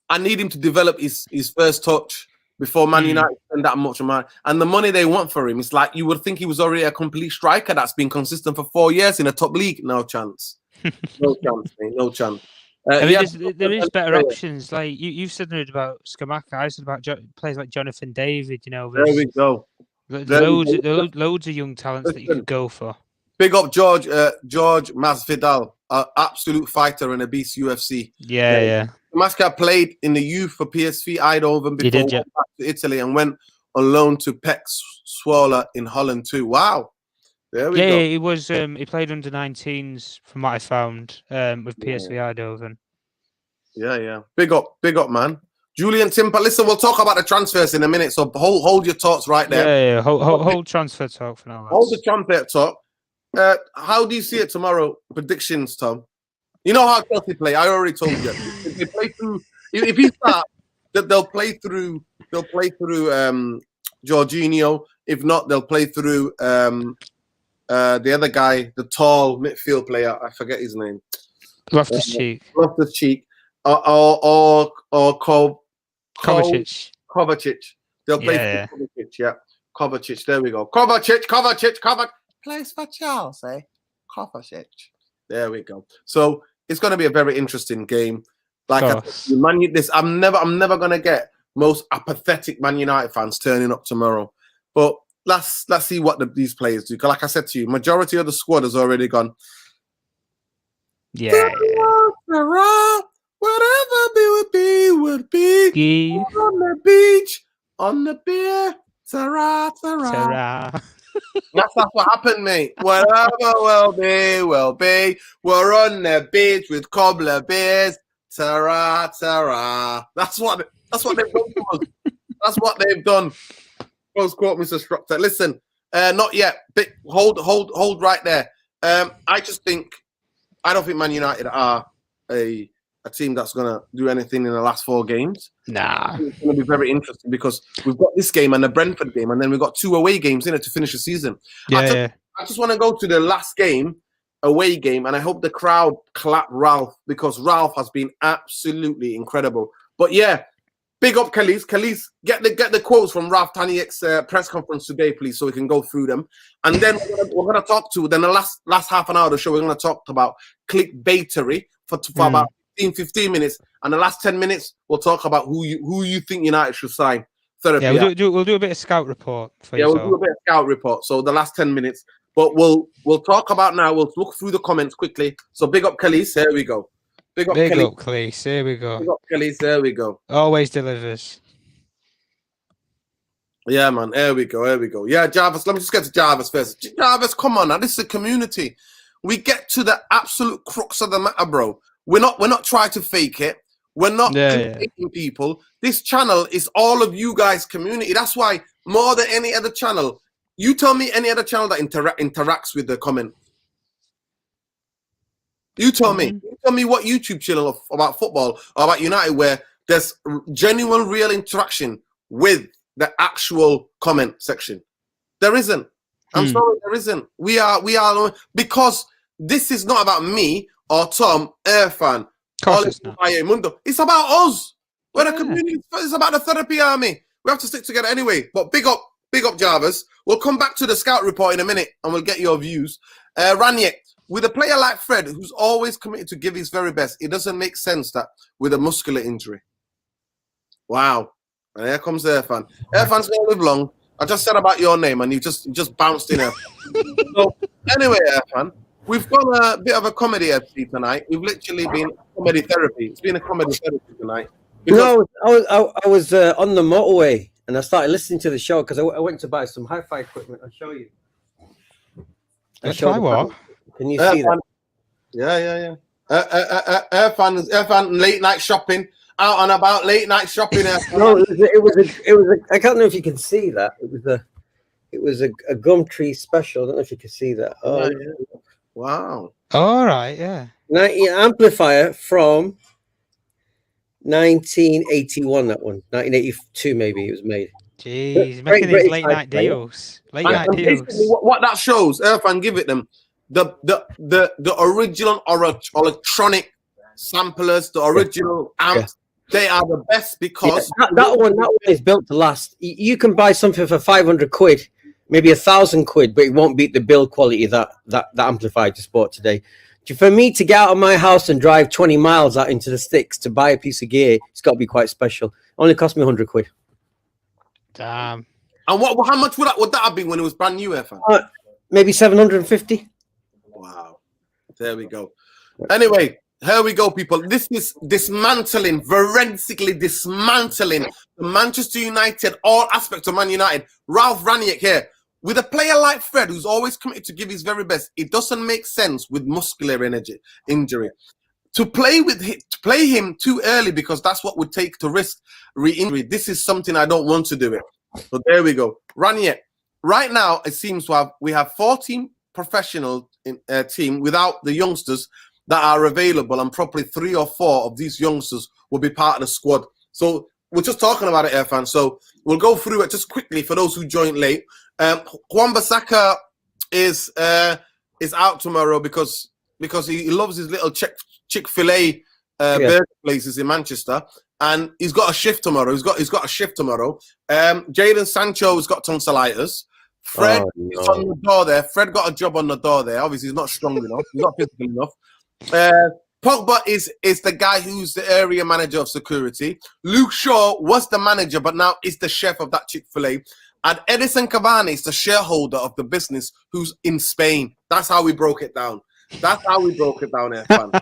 I need him to develop his first touch before Man United spend that much money. And the money they want for him, it's like you would think he was already a complete striker that's been consistent for 4 years in a top league. No chance. No chance, mate. No chance. I mean, there is better options. Like you've said about Skamaka. I said about players like Jonathan David. You know, there we go. Loads of young talents that you could go for. Big up George Masvidal, an absolute fighter in a beast UFC. Yeah. Masca played in the youth for PSV Eindhoven before he went back to Italy and went on loan to Pek Zwolle in Holland too. Wow. There we go. Yeah, he was. He played under 19s from what I found with PSV Eindhoven. Yeah. Big up, man. Julian Timper. Listen, we'll talk about the transfers in a minute. So hold your thoughts right there. Yeah. Hold transfer talk for now. Lads. Hold the transfer talk. How do you see it tomorrow? Predictions, Tom. You know how Chelsea play. I already told you. If they play through, if he starts, they'll play through. They'll play through Jorginho. If not, they'll play through the other guy, the tall midfield player. I forget his name. Loftus-Cheek. Or Kovacic. They'll play through Kovacic. Yeah, Kovacic. There we go. Kovacic. Plays for Chelsea. Kovacic. There we go. So it's going to be a very interesting game. Like I said, I'm never going to get most apathetic Man United fans turning up tomorrow. But let's see what these players do. Because like I said to you, majority of the squad has already gone. Yeah. Whatever would be. On the beach, on the beer. Ta-ra. That's what happened, mate. Whatever will be. We're on the beach with cobbler beers. Ta-ra. That's what they've done to us. That's what they've done. Close quote, Mr. Structor. Listen, not yet. Hold right there. I don't think Man United are a team that's going to do anything in the last 4 games. Nah. It's going to be very interesting because we've got this game and the Brentford game, and then we've got 2 away games in it to finish the season. I just want to go to the last game, away game, and I hope the crowd clap Ralph because Ralph has been absolutely incredible. But yeah, big up Khalees. Khalees, get the quotes from Ralph Taniek's press conference today, please, so we can go through them. And then we're going to talk to, then the last half an hour of the show, we're going to talk about clickbaitery for about 15 minutes, and the last 10 minutes we'll talk about who you think United should sign. Therapy. Yeah, we'll do a bit of scout report for you. Yeah, we'll do a bit of scout report. So the last 10 minutes, but we'll talk about now. We'll look through the comments quickly. So big up Khalees. Here we go. Big up Khalees. Here we go. Big up Khalees. There we go. Always delivers. Yeah, man. Here we go. Yeah, Jarvis. Let me just get to Jarvis first. Jarvis, come on now. This is a community. We get to the absolute crux of the matter, bro. We're not trying to fake it. We're not faking people. This channel is all of you guys' community. That's why more than any other channel, you tell me any other channel that interacts with the comment. You tell me. You tell me what YouTube channel about football or about United where there's genuine, real interaction with the actual comment section. There isn't. I'm sorry, there isn't. We are because this is not about me or Tom, Irfan, it's about us. We're a community. It's about the therapy army. We have to stick together anyway. But big up Jarvis. We'll come back to the scout report in a minute and we'll get your views. Raniek, with a player like Fred, who's always committed to give his very best, it doesn't make sense that with a muscular injury. Wow. And here comes Irfan. Irfan's going to live long. I just said about your name and you just bounced in. So anyway, Irfan, we've got a bit of a comedy FC tonight. We've literally been comedy therapy. It's been a comedy therapy tonight. No, I was on the motorway and I started listening to the show because I went to buy some hi-fi equipment. I'll show you. Try what? Can you see that? Yeah. Irfan, late night shopping, out and about, late night shopping. No, it was a. I can't know if you can see that. It was a Gumtree special. I don't know if you can see that. Oh, yeah. Wow. All right, yeah. Amplifier from 1981. That one, 1982 maybe it was made. Jeez, making these late night deals. Late night deals. What that shows, Irfan, give it them. The original electronic samplers, the original amps, they are the best because that one is built to last. You can buy something for 500 quid, maybe 1,000 quid, but it won't beat the build quality of that amplifier to sport today. For me to get out of my house and drive 20 miles out into the sticks to buy a piece of gear, it's got to be quite special. Only cost me 100 quid. Damn. And how much would that have been when it was brand new, Irfan? Maybe 750. Wow. There we go. Anyway, here we go, people. This is forensically dismantling the Manchester United, all aspects of Man United. Ralph Ranić here. With a player like Fred, who's always committed to give his very best, it doesn't make sense with muscular injury. To play him too early because that's what would take to risk re-injury. This is something I don't want to do it. So there we go. Ranić. Right now, it seems we have 14 professional team without the youngsters that are available, and probably 3 or 4 of these youngsters will be part of the squad. So we're just talking about it, Irfan. So we'll go through it just quickly for those who joined late. Wan-Bissaka is out tomorrow because he loves his little Chick-fil-A burger places in Manchester, and he's got a shift tomorrow. He's got a shift tomorrow. Jadon Sancho has got tonsillitis. Fred is on the door there. Fred got a job on the door there. Obviously, he's not strong enough. He's not physical enough. Pogba is the guy who's the area manager of security. Luke Shaw was the manager, but now is the chef of that Chick-fil-A. And Edison Cavani is the shareholder of the business who's in Spain. That's how we broke it down. That's how we broke it down, Irfan.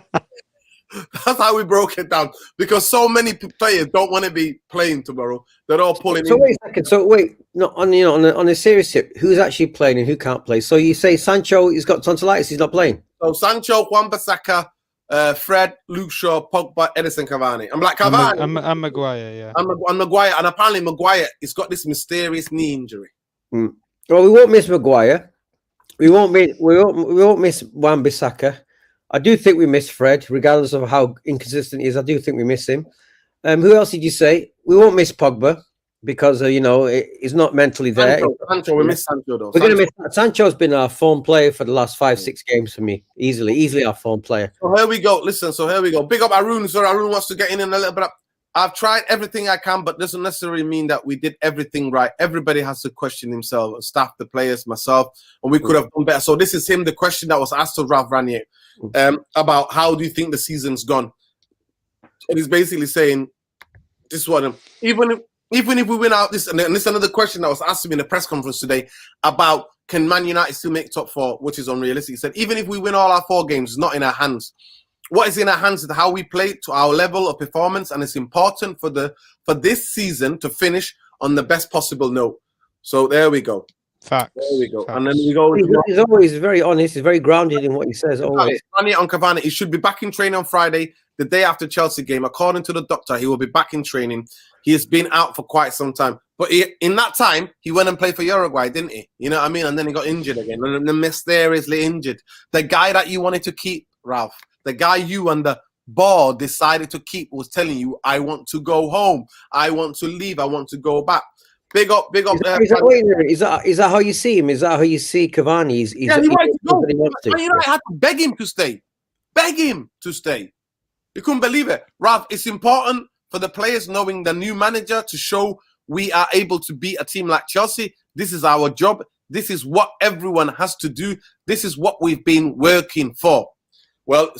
That's how we broke it down. Because so many players don't want to be playing tomorrow. They're all pulling in. Wait a second. So wait, on a serious tip, who's actually playing and who can't play? So you say Sancho, he's got tonsillitis, he's not playing. So Sancho, Wan-Bissaka, Fred, Luke Shaw, Pogba, Edison Cavani. I'm like Cavani. I'm Maguire, yeah. I'm Maguire, and apparently Maguire has got this mysterious knee injury. Well, we won't miss Maguire. We won't miss Wan-Bissaka. I do think we miss Fred, regardless of how inconsistent he is. I do think we miss him. Who else did you say? We won't miss Pogba because he's not mentally there. Sancho, we miss Sancho though. We're going to miss Sancho's been our form player for the last 5-6 games for me. Easily our form player. So here we go. Listen, Big up Arun. So Arun wants to get in a little bit. I've tried everything I can, but doesn't necessarily mean that we did everything right. Everybody has to question himself, staff, the players, myself, and we could have done better. So this is the question that was asked to Ralph Ranić about how do you think the season's gone? And he's basically saying, this one, even if we win out this, and this is another question that was asked him in the press conference today about can Man United still make top 4, which is unrealistic. He said, even if we win all our 4 games, it's not in our hands. What is in our hands is how we play to our level of performance, and it's important for this season to finish on the best possible note. So there we go. Facts. There we go. Facts. And then we go. He's always very honest. He's very grounded in what he says. Always. Ranić on Cavani. He should be back in training on Friday, the day after Chelsea game. According to the doctor, he will be back in training. He has been out for quite some time, but in that time he went and played for Uruguay, didn't he? You know what I mean? And then he got injured again, and then mysteriously injured. The guy that you wanted to keep, Ralph. The guy you and the board decided to keep was telling you, I want to go home. I want to leave. I want to go back. Big up. Is that how you see him? Is that how you see Cavani? He wanted to go. I had to beg him to stay. Beg him to stay. You couldn't believe it. Ralph, it's important for the players knowing the new manager to show we are able to beat a team like Chelsea. This is our job. This is what everyone has to do. This is what we've been working for. Well,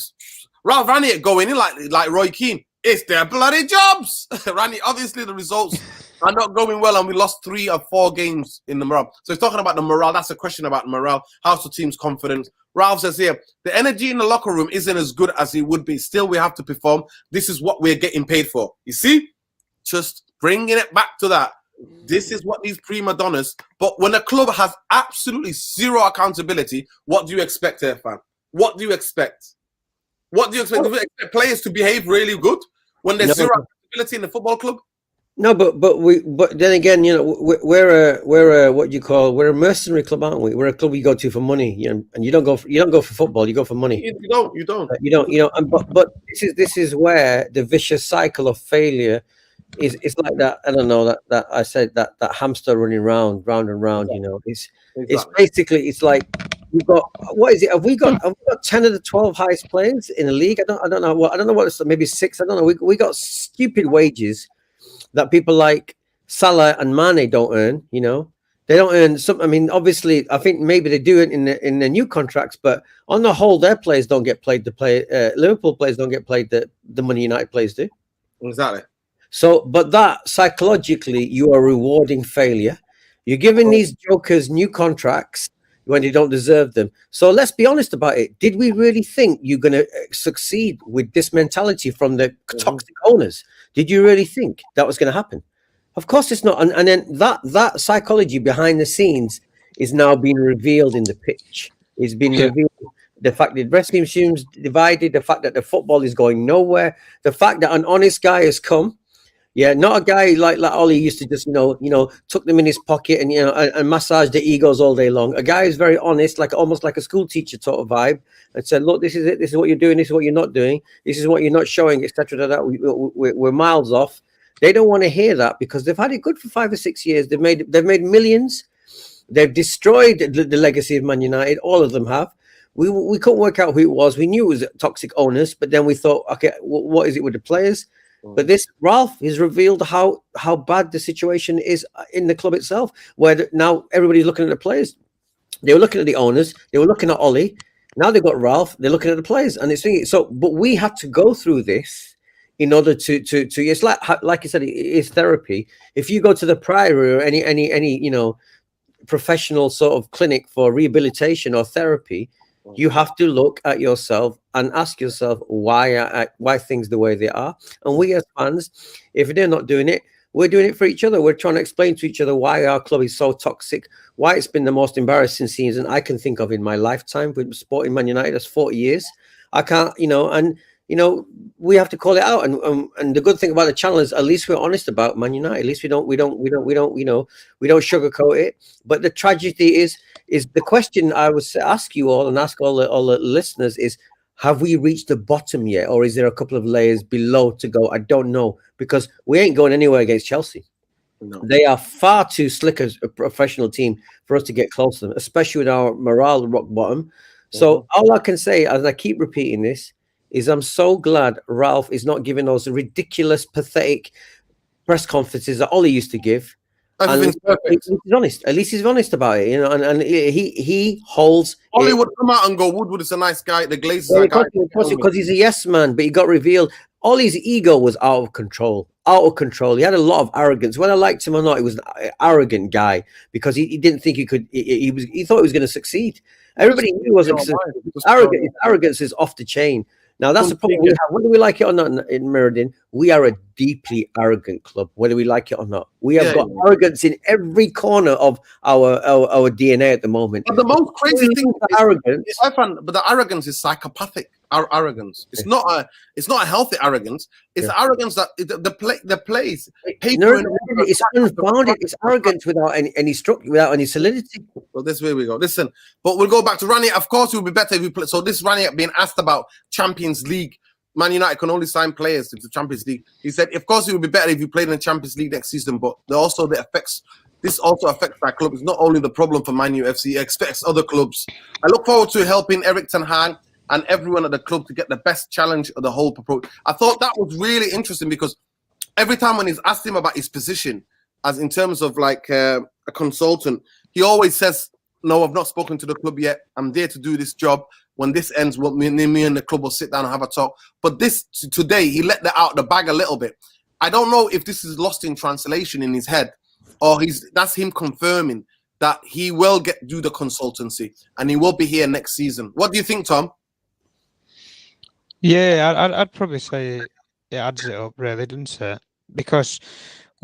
Ralph Ranić going in like Roy Keane. It's their bloody jobs. Ranić, obviously the results are not going well, and we lost 3 or 4 games in the morale. So he's talking about the morale. That's a question about morale. How's the team's confidence? Ralph says here, the energy in the locker room isn't as good as it would be. Still, we have to perform. This is what we're getting paid for. You see? Just bringing it back to that. This is what these prima donnas. But when a club has absolutely zero accountability, what do you expect, fan? What do you expect? What do you expect? Do you expect players to behave really good when there's zero accountability in the football club? No, but then again, you know, we're what you call, we're a mercenary club, aren't we? We're a club you go to for money, you know, and you don't go for football, you go for money. You don't. You know, and but this is where the vicious cycle of failure is like that. I don't know that I said that hamster running round and round. You know, it's basically, it's like we've got, what is it? Have we got 10 of the 12 highest players in the league? I don't know what it's, maybe 6. I don't know. We got stupid wages that people like Salah and Mane don't earn. You know, they don't earn some. I mean, obviously, I think maybe they do it in the new contracts, but on the whole, their players don't get played. Liverpool players don't get played the money United players do. Exactly. So, but that psychologically, you are rewarding failure. You're giving these jokers new contracts when they don't deserve them. So let's be honest about it. Did we really think you're going to succeed with this mentality from the toxic owners? Did you really think that was going to happen? Of course it's not. And then that psychology behind the scenes is now being revealed in the pitch. It's been revealed. The fact that wrestling teams divided, the fact that the football is going nowhere, the fact that an honest guy has come. Yeah, not a guy like Ollie used to just, you know, took them in his pocket and, you know, and massage the egos all day long. A guy who's very honest, like almost like a school teacher sort of vibe, and said, look, this is it. This is what you're doing. This is what you're not doing. This is what you're not showing, etc. That we're miles off. They don't want to hear that because they've had it good for 5 or 6 years. They've made millions. They've destroyed the legacy of Man United. All of them have. We couldn't work out who it was. We knew it was toxic owners, but then we thought, okay, what is it with the players? But this Ralph has revealed how bad the situation is in the club itself, where now everybody's looking at the players. They were looking at the owners. They were looking at Ollie. Now they've got Ralph. They're looking at the players, and it's thinking, so. But we had to go through this in order to. It's like you said, it's therapy. If you go to the Priory or any you know, professional sort of clinic for rehabilitation or therapy, you have to look at yourself and ask yourself why things the way they are. And we as fans, if they're not doing it, we're doing it for each other. We're trying to explain to each other why our club is so toxic, why it's been the most embarrassing season I can think of in my lifetime with Sporting Man United. That's 40 years. I can't, you know, and you know, we have to call it out. And the good thing about the channel is at least we're honest about Man United. At least we don't sugarcoat it. But the tragedy is the question I would ask you all and ask all the listeners is, have we reached the bottom yet? Or is there a couple of layers below to go? I don't know, because we ain't going anywhere against Chelsea. No. They are far too slick as a professional team for us to get close to them, especially with our morale rock bottom. So all I can say, as I keep repeating this, is I'm so glad Ralph is not giving those ridiculous, pathetic press conferences that Ollie used to give. Everything's perfect. He's honest. At least he's honest about it, you know. And he holds. Ollie would come out and go, "Woodward is a nice guy. The Glazers are a guy." Because he's a yes man, but he got revealed. Ollie's ego was out of control. He had a lot of arrogance. Whether I liked him or not, he was an arrogant guy because he didn't think he could. He thought he was going to succeed. Everybody knew he wasn't. Arrogance is off the chain. Now, that's the problem we have. Whether we like it or not in Meriden, we are a deeply arrogant club, whether we like it or not. We have got arrogance in every corner of our DNA at the moment. But the most crazy thing is arrogance. I find, but the arrogance is psychopathic. Our arrogance. It's not a healthy arrogance. It's the arrogance that the place. It's unfounded. It's arrogance without any structure, without any solidity. Well, this way we go. Listen, but we'll go back to Ranieri. Of course, it would be better if we play. So this Ranieri being asked about Champions League. Man United can only sign players to the Champions League. He said, of course, it would be better if you played in the Champions League next season, but this also affects our club. It's not only the problem for Man U FC, it affects other clubs. I look forward to helping Erik ten Hag and everyone at the club to get the best challenge of the whole proposal. I thought that was really interesting because every time when he's asked him about his position, as in terms of like a consultant, he always says, "No, I've not spoken to the club yet. I'm there to do this job. When this ends, me and the club will sit down and have a talk." But today, he let that out the bag a little bit. I don't know if this is lost in translation in his head, or that's him confirming that he will do the consultancy and he will be here next season. What do you think, Tom? Yeah, I'd probably say it adds it up, really, doesn't it? Because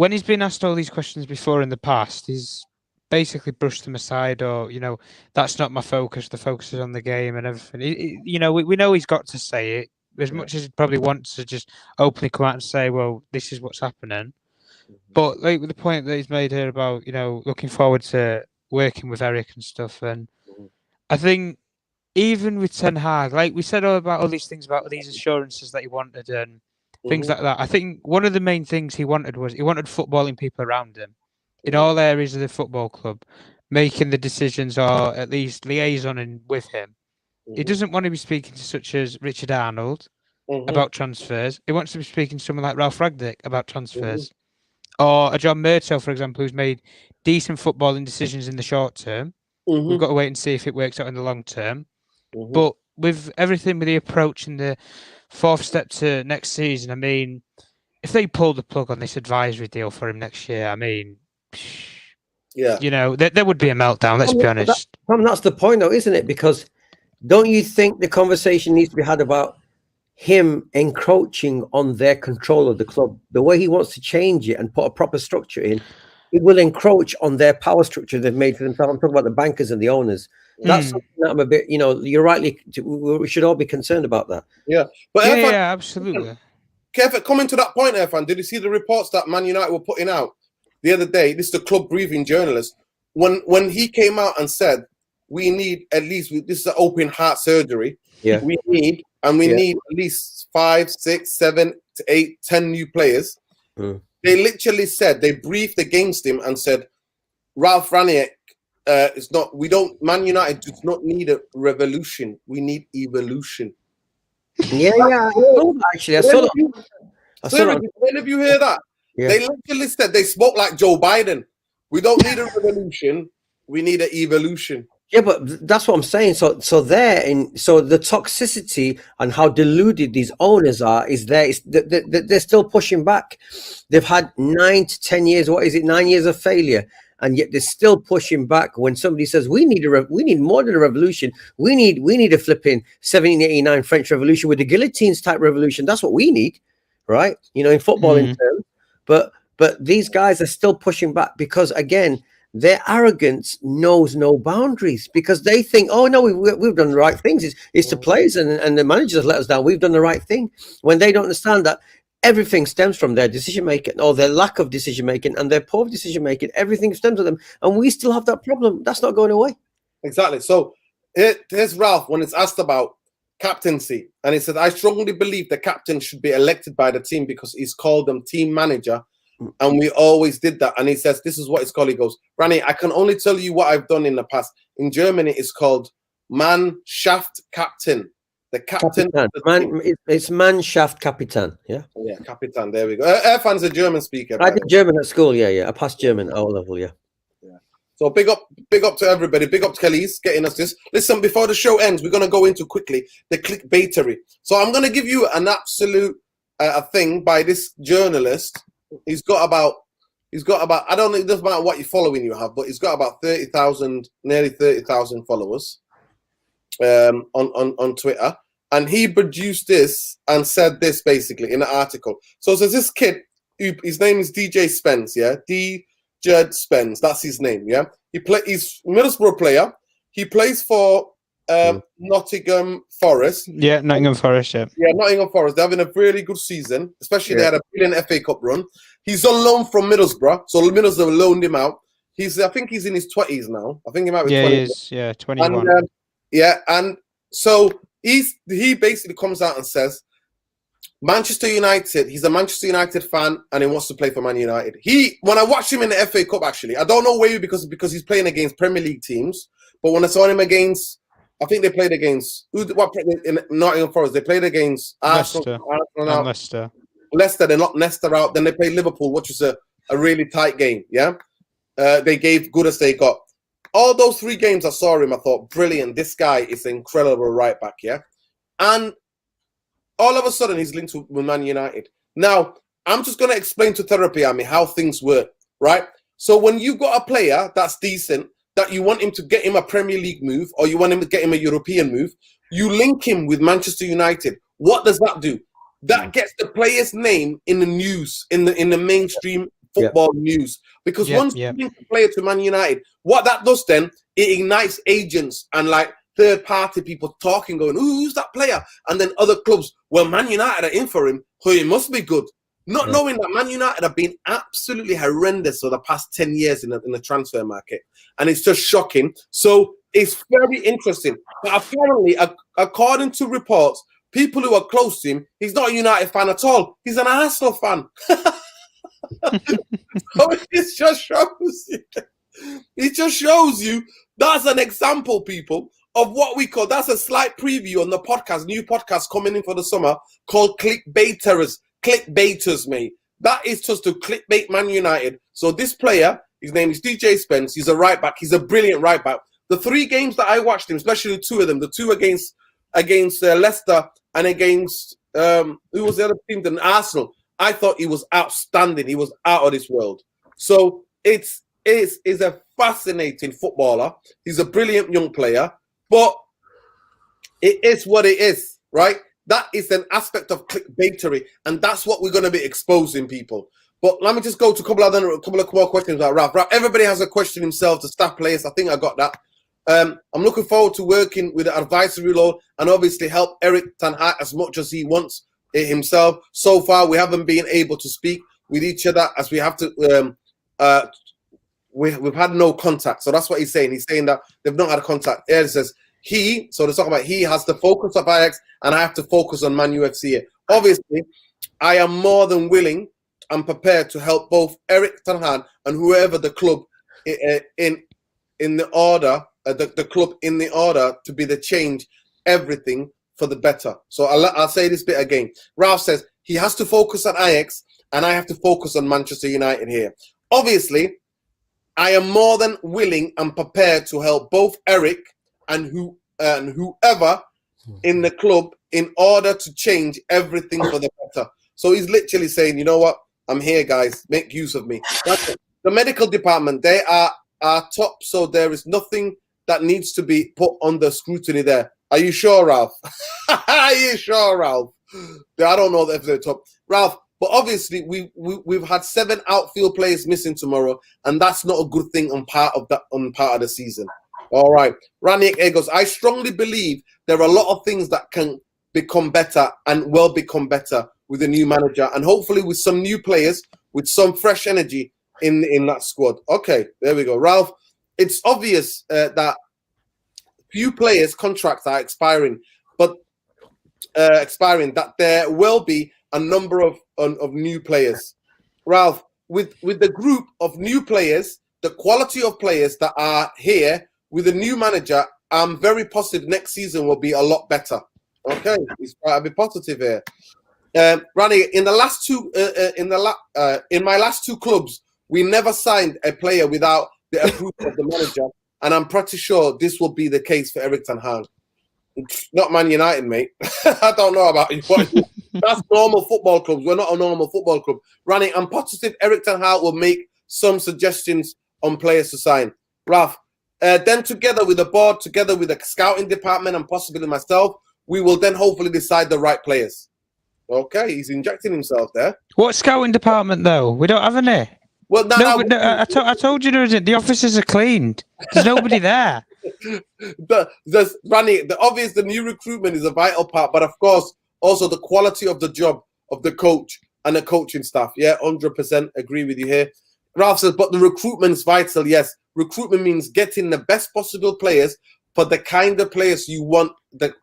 when he's been asked all these questions before in the past, he's basically brushed them aside, or that's not my focus. The focus is on the game and everything. We know he's got to say it as much as he probably wants to just openly come out and say, "Well, this is what's happening." But like with the point that he's made here about looking forward to working with Eric and stuff, and I think even with Ten Hag, like we said all about all these things about these assurances that he wanted and things like that. I think one of the main things he wanted was he wanted footballing people around him in all areas of the football club, making the decisions or at least liaisoning with him. He doesn't want to be speaking to such as Richard Arnold about transfers. He wants to be speaking to someone like Ralph Ragnick about transfers. Or a John Murtough, for example, who's made decent footballing decisions in the short term. We've got to wait and see if it works out in the long term. But with everything with the approach and the fourth step to next season, I mean, if they pull the plug on this advisory deal for him next year, I mean, there would be a meltdown, let's be honest. That's the point, though, isn't it? Because don't you think the conversation needs to be had about him encroaching on their control of the club? The way he wants to change it and put a proper structure in, it will encroach on their power structure they've made for themselves. I'm talking about the bankers and the owners. That's something that I'm a bit, you're rightly, we should all be concerned about that. Yeah. But yeah, absolutely. Kev, coming to that point, Irfan, did you see the reports that Man United were putting out the other day? This is the club briefing journalist. When he came out and said, we need at least, this is an open heart surgery. Yeah. We need at least 5, 6, 7 to 8, 10 new players. They literally said, they briefed against him and said, Ralph Ranić, Man United does not need a revolution. We need evolution. Yeah, actually, I saw that. When have you heard that? Yeah. They literally said, they spoke like Joe Biden. We don't need a revolution. We need an evolution. Yeah, but that's what I'm saying. So the toxicity and how deluded these owners are is there. They're still pushing back. They've had 9 to 10 years. What is it? 9 years of failure, and yet they're still pushing back. When somebody says we need more than a revolution, we need a flipping 1789 French Revolution with the guillotines type revolution. That's what we need, right? In football in terms. But these guys are still pushing back because again, their arrogance knows no boundaries because they think, oh no, we've done the right things. It's the players and the managers let us down. We've done the right thing, when they don't understand that everything stems from their decision making or their lack of decision making and their poor decision making. Everything stems from them, and we still have that problem. That's not going away. Exactly. So here's Ralph when it's asked about captaincy, and he said, "I strongly believe the captain should be elected by the team because he's called them team manager." And we always did that. And he says, this is what it's called. He goes, Rani, I can only tell you what I've done in the past. In Germany, it's called Mannschaft Captain. The captain. It's Mannschaft Kapitän. Yeah. Yeah, Kapitän. There we go. Irfan's a German speaker. I did German at school. Yeah. I passed German at O level. Yeah. So big up to everybody. Big up to Kelly's getting us this. Listen, before the show ends, we're going to go into quickly the clickbaitery. So I'm going to give you an absolute a thing by this journalist. He's got about, I don't know, it doesn't matter what your following you have, but he's got about 30,000, nearly 30,000 followers on Twitter. And he produced this and said this basically in an article. So there's this kid, his name is DJ Spence, yeah? D-Jed Spence, that's his name, yeah? He's a Middlesbrough player. He plays for Nottingham Forest. Yeah, Nottingham Forest, yeah. Yeah, Nottingham Forest. They're having a really good season, especially they had a brilliant FA Cup run. He's on loan from Middlesbrough, so Middlesbrough loaned him out. I think he's in his 20s now. I think he might be 20. He is, 21. And, and so he basically comes out and says, Manchester United, he's a Manchester United fan and he wants to play for Man United. When I watched him in the FA Cup, actually, I don't know where because he's playing against Premier League teams, but when I saw him against, I think they played against in Nottingham Forest. They played against Arsenal, Leicester. They knocked Leicester out. Then they played Liverpool, which was a really tight game. Yeah, they gave good as they got. All those 3 games I saw him, I thought, brilliant. This guy is an incredible right back. Yeah, and all of a sudden he's linked with Man United. Now I'm just going to explain to Therapy Army how things work. Right. So when you've got a player that's decent, that you want him to get him a Premier League move or you want him to get him a European move, you link him with Manchester United. What does that do? That gets the player's name in the news, in the mainstream football news. Because once you link a player to Man United, what that does then, it ignites agents and like third-party people talking, going, "Ooh, who's that player?" And then other clubs, well, Man United are in for him, so he must be good. Not knowing that Man United have been absolutely horrendous for the past 10 years in the transfer market. And it's just shocking. So it's very interesting. But apparently, according to reports, people who are close to him, he's not a United fan at all. He's an Arsenal fan. So it just shows you that's an example, people, of what we call, that's a slight preview on the podcast, new podcast coming in for the summer called Clickbaiters, mate. That is just to clickbait Man United. So this player, his name is DJ Spence, he's a right back, he's a brilliant right back. The 3 games that I watched him, especially the 2 of them, the 2 against Leicester and against, who was the other team, than Arsenal, I thought he was outstanding. He was out of this world. So it's a fascinating footballer. He's a brilliant young player, but it is what it is, right? That is an aspect of clickbaitery, and that's what we're going to be exposing, people. But let me just go to a couple of more questions about Ralph. Everybody has a question himself, the staff players. I think I got that. I'm looking forward to working with the advisory role and obviously help Erik ten Hag as much as he wants it himself. So far, we haven't been able to speak with each other as we have to. We've had no contact. So that's what he's saying. He's saying that they've not had contact. Here it says so they're talking about he has the focus of Ajax and I have to focus on Man UFC. Obviously, I am more than willing and prepared to help both Erik ten Hag and whoever the club in the order, the club in the order to be the change, everything for the better. So I'll say this bit again. Ralph says he has to focus on Ajax and I have to focus on Manchester United here. Obviously, I am more than willing and prepared to help both Erik and whoever in the club in order to change everything for the better. So he's literally saying, you know what? I'm here, guys. Make use of me. That's it. The medical department, they are top, so there is nothing that needs to be put under scrutiny there. Are you sure, Ralph? Are you sure, Ralph? I don't know if they're top. Ralph, but obviously we've had 7 outfield players missing tomorrow, and that's not a good thing on part of the season. All right. Ranick Egos, I strongly believe there are a lot of things that can become better and will become better with a new manager, and hopefully with some new players with some fresh energy in that squad. Okay, there we go. Ralph, it's obvious that few players' contracts are expiring, but that there will be a number of new players. Ralph, with the group of new players, the quality of players that are here with a new manager, I'm very positive next season will be a lot better. Okay, he's trying to be positive here. Rani, in my last 2 clubs, we never signed a player without the approval of the manager, and I'm pretty sure this will be the case for Erik ten Hag. Not Man United, mate. I don't know about you, but that's normal football clubs. We're not a normal football club. Rani, I'm positive Erik ten Hag will make some suggestions on players to sign. Ralph, then together with the board, together with the scouting department, and possibly myself, we will then hopefully decide the right players. Okay, he's injecting himself there. What scouting department, though? We don't have any. Well, I told you the offices are cleaned. There's nobody there. The new recruitment is a vital part, but of course, also the quality of the job of the coach and the coaching staff. Yeah, 100% agree with you here. Ralph says, but the recruitment is vital. Yes, recruitment means getting the best possible players for the kind of players you want, and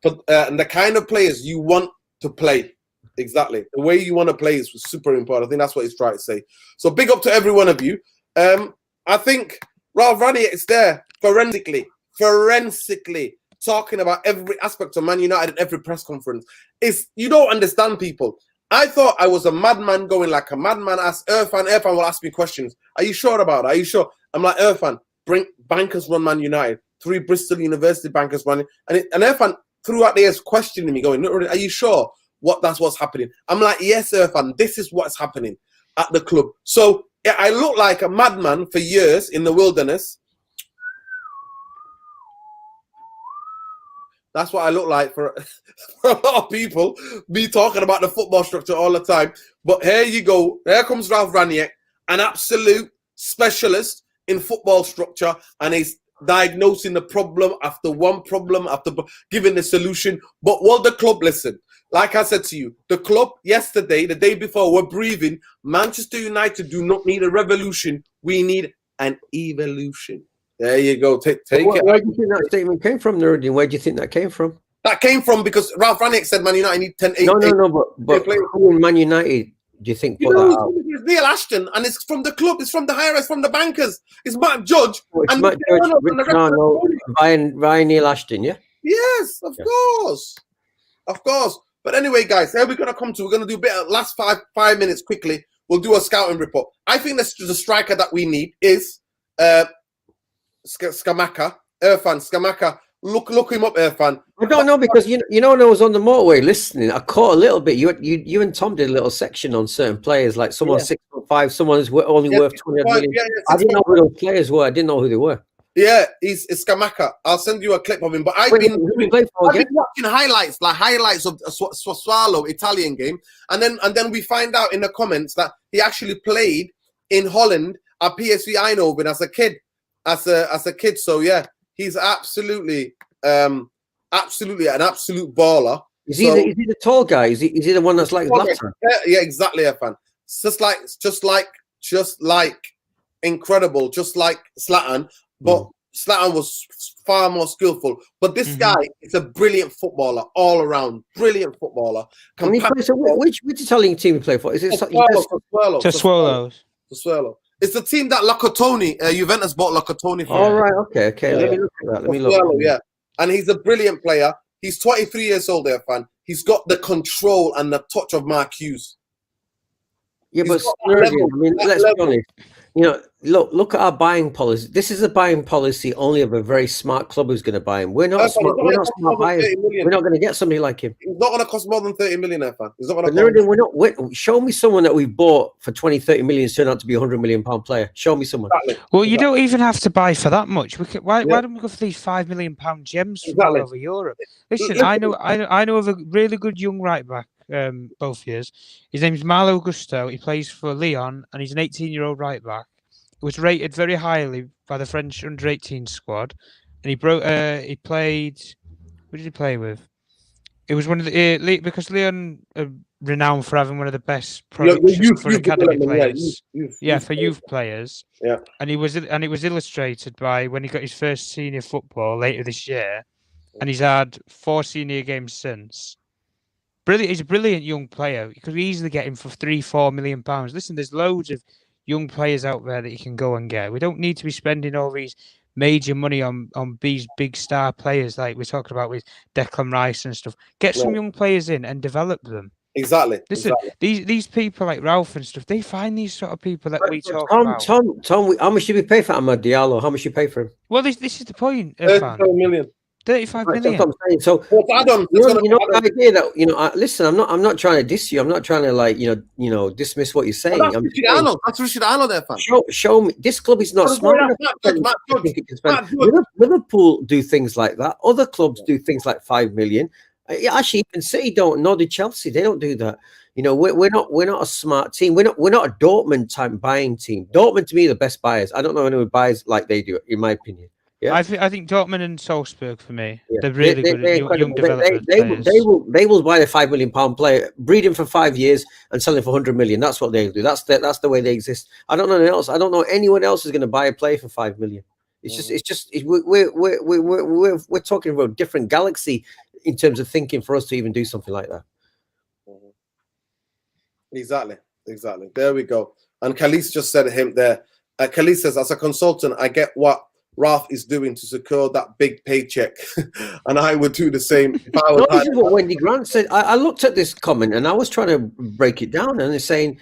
the kind of players you want to play. Exactly. The way you want to play is super important. I think that's what he's trying to say. So big up to every one of you. I think Ralph Ranier is there forensically talking about every aspect of Man United at every press conference. You don't understand, people. I thought I was a madman going like a madman. Ask Irfan will ask me questions. Are you sure about it? Are you sure? I'm like, Irfan, bring bankers run Man United. 3 Bristol University bankers running. And Irfan throughout the years questioning me, going, are you sure that's what's happening? I'm like, yes, Irfan, this is what's happening at the club. So yeah, I looked like a madman for years in the wilderness. That's what I look like for a lot of people, me talking about the football structure all the time. But here you go. Here comes Ralph Ranier. an absolute specialist in football structure, and he's diagnosing the problem after giving the solution. But will the club listen? Like I said to you, the club yesterday, the day before, were breathing. Manchester United do not need a revolution. We need an evolution. There you go. Take it. Where do you think that statement came from, Nuruddin? Where do you think that came from? That came from because Ralph Rangnick said Man United need 10, 8. No. But who in Man United do you think put that out? It's Neil Ashton, and it's from the club. It's from the higher. It's from the bankers. It's Matt Judge. It's and Matt Judge, Rich Arnold, Ryan Neil Ashton, yeah? Yes, of course. But anyway, guys, here we're going to come to. We're going to do a bit of last five minutes quickly. We'll do a scouting report. I think the striker that we need is Scamacca. Irfan Scamacca. Look him up, Irfan. I don't know because you know when I was on the motorway listening, I caught a little bit. You and Tom did a little section on certain players, like someone 6'5", someone who's only worth 20 million. I didn't know who those players were. I didn't know who they were. Yeah, it's Scamacca. I'll send you a clip of him. But I've been watching highlights of Swallow Italian game, and then we find out in the comments that he actually played in Holland at PSV Eindhoven as a kid. So yeah, he's absolutely an absolute baller. Is he the tall guy? Is he the one that's like Zlatan? Yeah, exactly, Irfan. Just like incredible, just like Zlatan. But Zlatan was far more skillful. But this guy is a brilliant footballer, all around. Brilliant footballer. Which Italian team he play for? Is it Sassuolo? It's the team that Locatoni, Juventus bought Locatoni for. All right, okay. Yeah. Let me look at that. Yeah, and he's a brilliant player. He's 23 years old, there, fan. He's got the control and the touch of Mark Hughes. Yeah, but let's be honest. Look at our buying policy. This is a buying policy only of a very smart club who's going to buy him. We're not smart buyers. We're not going to get somebody like him. He's not going to cost more than 30 million, fan. He's not going to. Show me someone that we bought for 20, 30 million turned out to be a £100 million player. Show me someone. Exactly. Well, you don't even have to buy for that much. Why don't we go for these £5 million gems from all over Europe? Listen, I know of a really good young right back. Both years. His name's Malo Gusto. He plays for Lyon, and he's an 18-year-old right back. He was rated very highly by the French under-18 squad, and he played. Who did he play with? It was one of the because Lyon are renowned for having one of the best products for academy players. For youth players. Yeah, and it was illustrated by when he got his first senior football later this year, and he's had 4 senior games since. Brilliant! He's a brilliant young player. You could easily get him for £3-4 million. Listen, there's loads of young players out there that you can go and get. We don't need to be spending all these major money on these big star players like we're talking about with Declan Rice and stuff. Get some young players in and develop them. Exactly. Listen, these people like Ralph and stuff, they find these sort of people that we talk about. Tom, how much did we pay for Amad Diallo? How much did you pay for him? Well, this is the point. 35 million. 35 million. That's what I'm saying. So the idea that listen, I'm not trying to diss you. I'm not trying to dismiss what you're saying. Well, that's Richard Arnold there, fam. Show me. This club is not smart enough. Liverpool do things like that. Other clubs do things like 5 million. Actually, even City don't. Nor do Chelsea. They don't do that. We're not a smart team. We're not a Dortmund type buying team. Dortmund to me are the best buyers. I don't know anyone who buys like they do, in my opinion. Yeah. I think Dortmund and Salzburg for me, they're really good young developers. They will buy a £5 million player, breed him for 5 years, and sell him for 100 million. That's what they do. That's the way they exist. I don't know anyone else. I don't know anyone else is going to buy a player for 5 million. We're talking about a different galaxy in terms of thinking for us to even do something like that. Exactly. There we go. And Khalis just said him there. Khalis says, as a consultant, I get what Ralph is doing to secure that big paycheck, and I would do the same. This is what Wendy Grant said. I looked at this comment and I was trying to break it down, and they're saying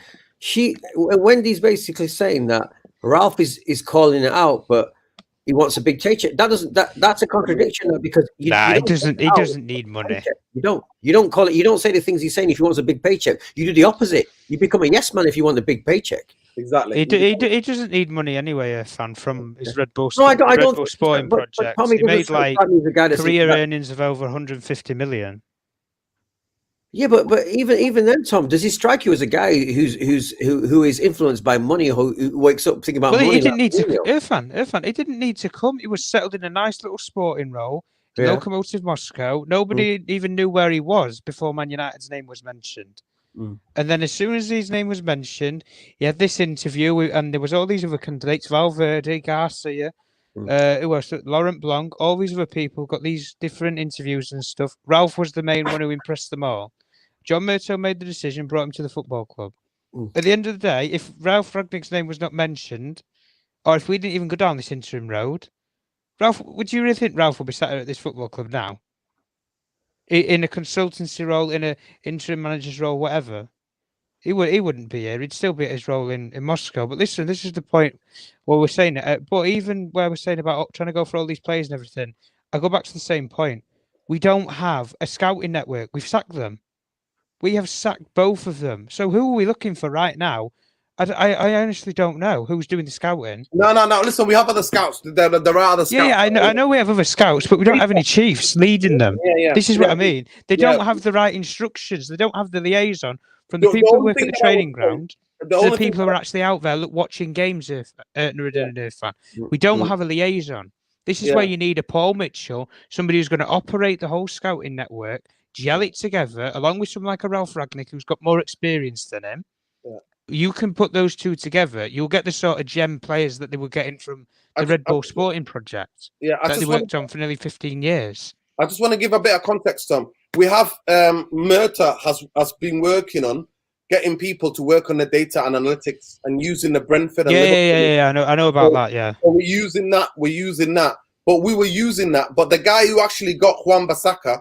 Wendy's basically saying that Ralph is calling it out, but he wants a big paycheck. That's a contradiction because he doesn't need money. You don't call it. You don't say the things he's saying if he wants a big paycheck. You do the opposite. You become a yes man if you want a big paycheck. Exactly. He doesn't need money anyway, fan from his Red Bull. I don't. Red Bull Sporting project. He made like career earnings of over 150 million. Yeah, but even then, Tom, does he strike you as a guy who is influenced by money, who wakes up thinking about Well, he money? didn't Like need to. Mourinho? Irfan, he didn't need to come. He was settled in a nice little sporting role in Yeah. Lokomotiv Moscow. Nobody even knew where he was before Man United's name was mentioned. Mm. And then as soon as his name was mentioned, he had this interview, and there was all these other candidates: Valverde, Garcia, who was Laurent Blanc, all these other people got these different interviews and stuff. Ralph was the main one who impressed them all. John Murtough made the decision, brought him to the football club. Mm. At the end of the day, if Ralph Ragnick's name was not mentioned, or if we didn't even go down this interim road, Ralph, would you really think Ralph would be sat at this football club now? In a consultancy role, in a interim manager's role, whatever? He wouldn't be here. He'd still be at his role in Moscow. But listen, this is the point where we're saying it. But even where we're saying about trying to go for all these players and everything, I go back to the same point. We don't have a scouting network. We've sacked them. We have sacked both of them. So who are we looking for right now? I honestly don't know who's doing the scouting. No. Listen, we have other scouts. There are other scouts. Yeah, I know we have other scouts, but we don't have any chiefs leading them. Yeah. This is what I mean. They Yeah. don't have the right instructions. They don't have the liaison from The the people who only work at thing the that I would training say- ground The to only the thing people who are actually out there watching games. Nuruddin and Irfan, Mm. we don't have a liaison. This is Yeah. where you need a Paul Mitchell, somebody who's going to operate the whole scouting network, gel it together, along with someone like a Ralph Ragnick who's got more experience than him. Yeah. You can put those two together, you'll get the sort of gem players that they were getting from the Red Bull Sporting project I that they just worked on for nearly 15 years. want to give a bit of context, Tom. We have Murta has been working on getting people to work on the data and analytics and using the Brentford and Liverpool. Yeah. I know about that. Yeah. So we're using that. But we were using that. But the guy who actually got Juan Bissaka,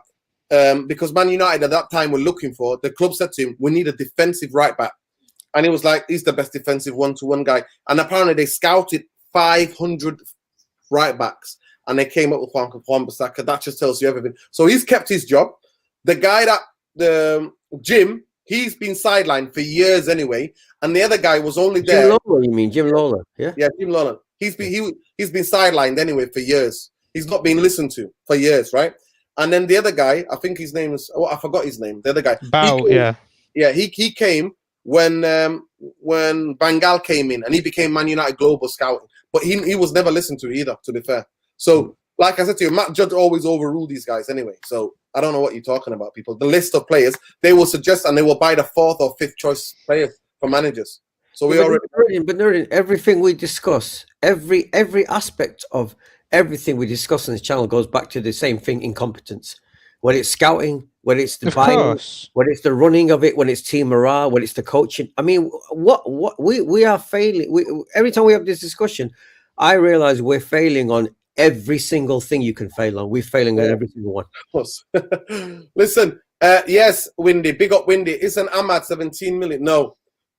because Man United at that time were looking for, the club said to him, "We need a defensive right back," and he was like, "He's the best defensive one-to-one guy." And apparently they scouted 500 right backs, and they came up with Juan Bissaka. That just tells you everything. So he's kept his job. The guy that Jim, he's been sidelined for years anyway, and the other guy was only there. Jim Lawler, you mean Jim Lawler? Yeah. Yeah, Jim Lawler. He's been sidelined anyway for years. He's not been listened to for years, right? And then the other guy, I think his name is, I forgot his name. The other guy, he came when Bengal came in, and he became Man United Global Scouting. But he was never listened to either, to be fair. So, like I said to you, Matt Judd always overruled these guys anyway. So I don't know what you're talking about, people. The list of players they will suggest, and they will buy the 4th or 5th choice players for managers. So we already. But Nuruddin, everything we discuss, every aspect of everything we discuss on this channel goes back to the same thing: incompetence. Whether it's scouting, whether it's the buying, whether it's the running of it, when it's team morale, when it's the coaching. I mean, what we are failing. Every time we have this discussion, I realize we're failing on every single thing you can fail on. We're failing on every single one. Listen, yes, Windy, big up Windy. Isn't Ahmad 17 million?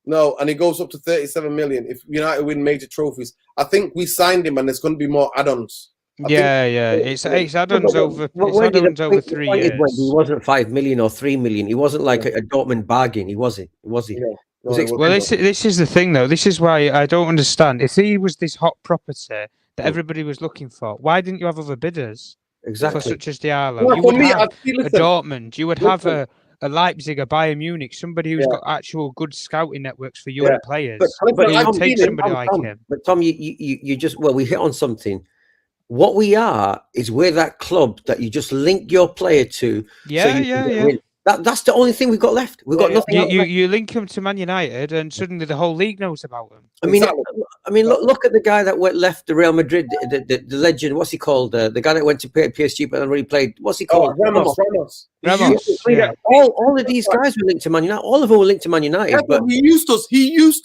No, and it goes up to 37 million if United win major trophies. I think we signed him, and there's going to be more add-ons. It's add-ons over 3 years. He wasn't 5 million or 3 million. He wasn't like a Dortmund bargain. Was he? Yeah. Well, this is the thing, though. This is why I don't understand. If he was this hot property that everybody was looking for, why didn't you have other bidders? Exactly. For such as Diallo, you would have a Dortmund, you would have a Leipzig, a Bayern Munich, somebody who's got actual good scouting networks for young players. But you would take somebody like him. But Tom, you just we hit on something. What we are is we're that club that you just link your player to. That's the only thing we've got left. We've got nothing. You link him to Man United, and suddenly the whole league knows about him. I mean, look at the guy that left the Real Madrid, the legend. What's he called? The guy that went to PSG but then really played. What's he called? Ramos. All of these guys were linked to Man United. All of them were linked to Man United. But he used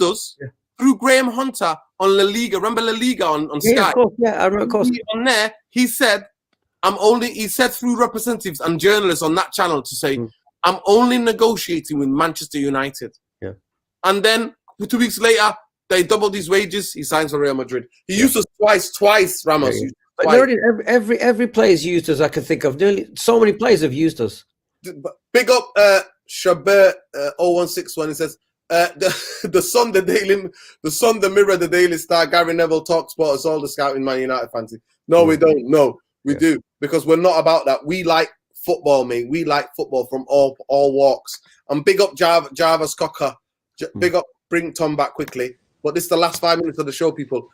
us through Graham Hunter on La Liga. Remember La Liga on Sky? Of course. Yeah, I remember. Of course. On there, he said, he said through representatives and journalists on that channel to say, I'm only negotiating with Manchester United. Yeah. And then 2 weeks later, they doubled his wages. He signs for Real Madrid. He used us twice, Ramos. Yeah. But every player's used us I can think of. Nearly so many players have used us. Big up Shabert 0161. He says, the Sun, the Mirror, the Daily Star, Gary Neville, Talksport, it's all the scouting Man United fancy. No, we don't. No, we do. Because we're not about that. We like football, mate. We like football from all walks. And big up Jarvis Cocker. Big up, bring Tom back quickly. But this is the last 5 minutes of the show, people.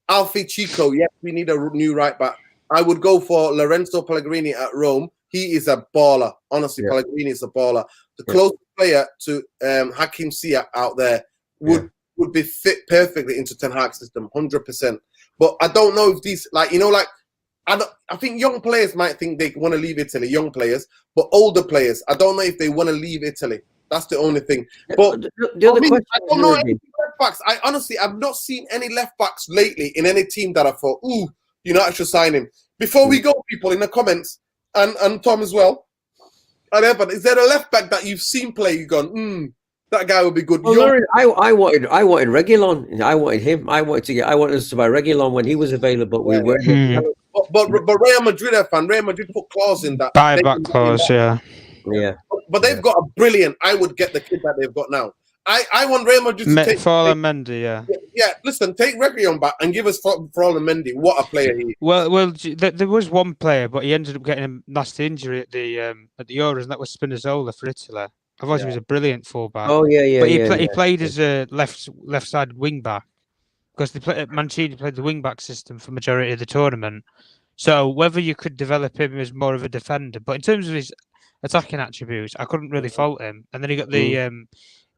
Alfie Chico, yes, we need a new right back. I would go for Lorenzo Pellegrini at Rome. He is a baller. Honestly, Pellegrini is a baller. The closest player to Hakim Ziyech out there would be fit perfectly into Ten Hag's system, 100%. But I don't know if these, I think young players might think they want to leave Italy, young players, but older players, I don't know if they want to leave Italy. That's the only thing. But the other question, I don't know any left backs. I've not seen any left backs lately in any team that I thought, I should sign him. Before we go, people in the comments, and Tom as well, and Evan, is there a left back that you've seen play? You've gone, that guy would be good. Well, I wanted Reguilon. I wanted him. I wanted us to buy Reguilon when he was available. We were. But Real Madrid Real Madrid put clause in that buyback clause, yeah. But they've got a brilliant. I would get the kid that they've got now. I want Real Madrid to take Mendy, yeah. Listen, take Reguilon back and give us Ferland Mendy. What a player he is. Well, there was one player, but he ended up getting a nasty injury at the Euros, and that was Spinazzola for Italy. Otherwise, he was a brilliant fullback. Oh yeah. But he played as a left-sided wing back because Mancini played the wing back system for majority of the tournament. So whether you could develop him as more of a defender, but in terms of his attacking attributes, I couldn't really fault him. And then he got the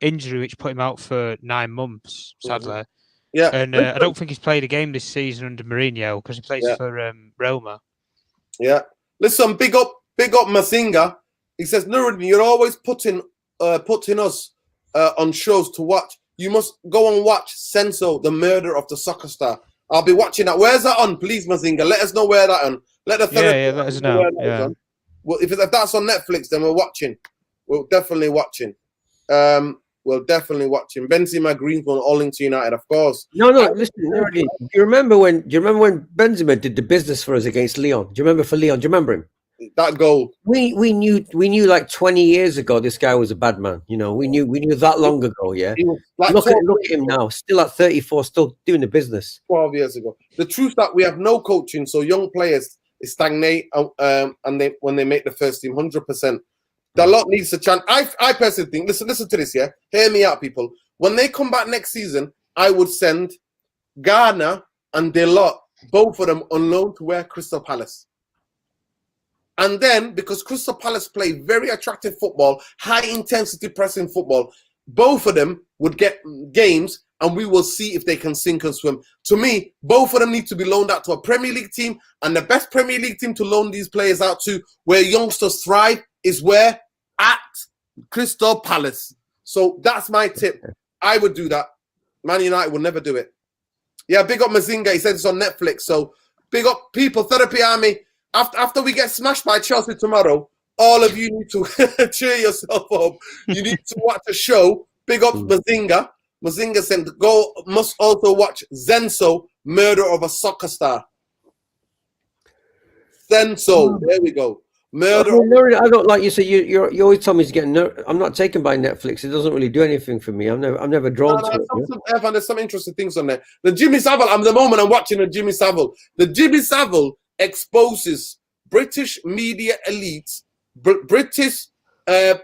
injury which put him out for 9 months, sadly. Yeah, and I don't think he's played a game this season under Mourinho because he plays for Roma. Yeah, listen, big up Mazinga. He says, Nuruddin, you're always putting us on shows to watch. You must go and watch Senso, the murder of the soccer star. I'll be watching that. Where's that on? Please, Mazinga, let us know where that on. Let us know. Yeah. Well, if that's on Netflix, then we're watching. We're definitely watching. Benzema, Griezmann, all into United, of course. No. Listen, Nuruddin, do you remember when Benzema did the business for us against Lyon? Do you remember for Lyon? Do you remember him? That goal. We knew like 20 years ago this guy was a bad man. We knew that long ago. Yeah. Look at him now, still at 34, still doing the business. 12 years ago. The truth that we have no coaching, so young players stagnate, and when they make the first team, 100%. The lot needs a chance. I personally think. Listen to this. Yeah, hear me out, people. When they come back next season, I would send Garner and Delot, both of them, on loan to Crystal Palace. And then, because Crystal Palace play very attractive football, high-intensity pressing football, both of them would get games, and we will see if they can sink and swim. To me, both of them need to be loaned out to a Premier League team, and the best Premier League team to loan these players out to, where youngsters thrive, is where? At Crystal Palace. So that's my tip. I would do that. Man United would never do it. Yeah, big up Mazinga. He said it's on Netflix. So big up people, Therapy Army. After we get smashed by Chelsea tomorrow, all of you need to cheer yourself up. You need to watch a show. Big up Mazinga. Mazinga said, must also watch Zenso, Murder of a Soccer Star. Zenso. There we go. Murder. I don't like you. So you always tell me to get. I'm not taken by Netflix. It doesn't really do anything for me. I'm never drawn to it. There's some interesting things on there. The Jimmy Savile. I'm watching the Jimmy Savile. The Jimmy Savile exposes British media elites, British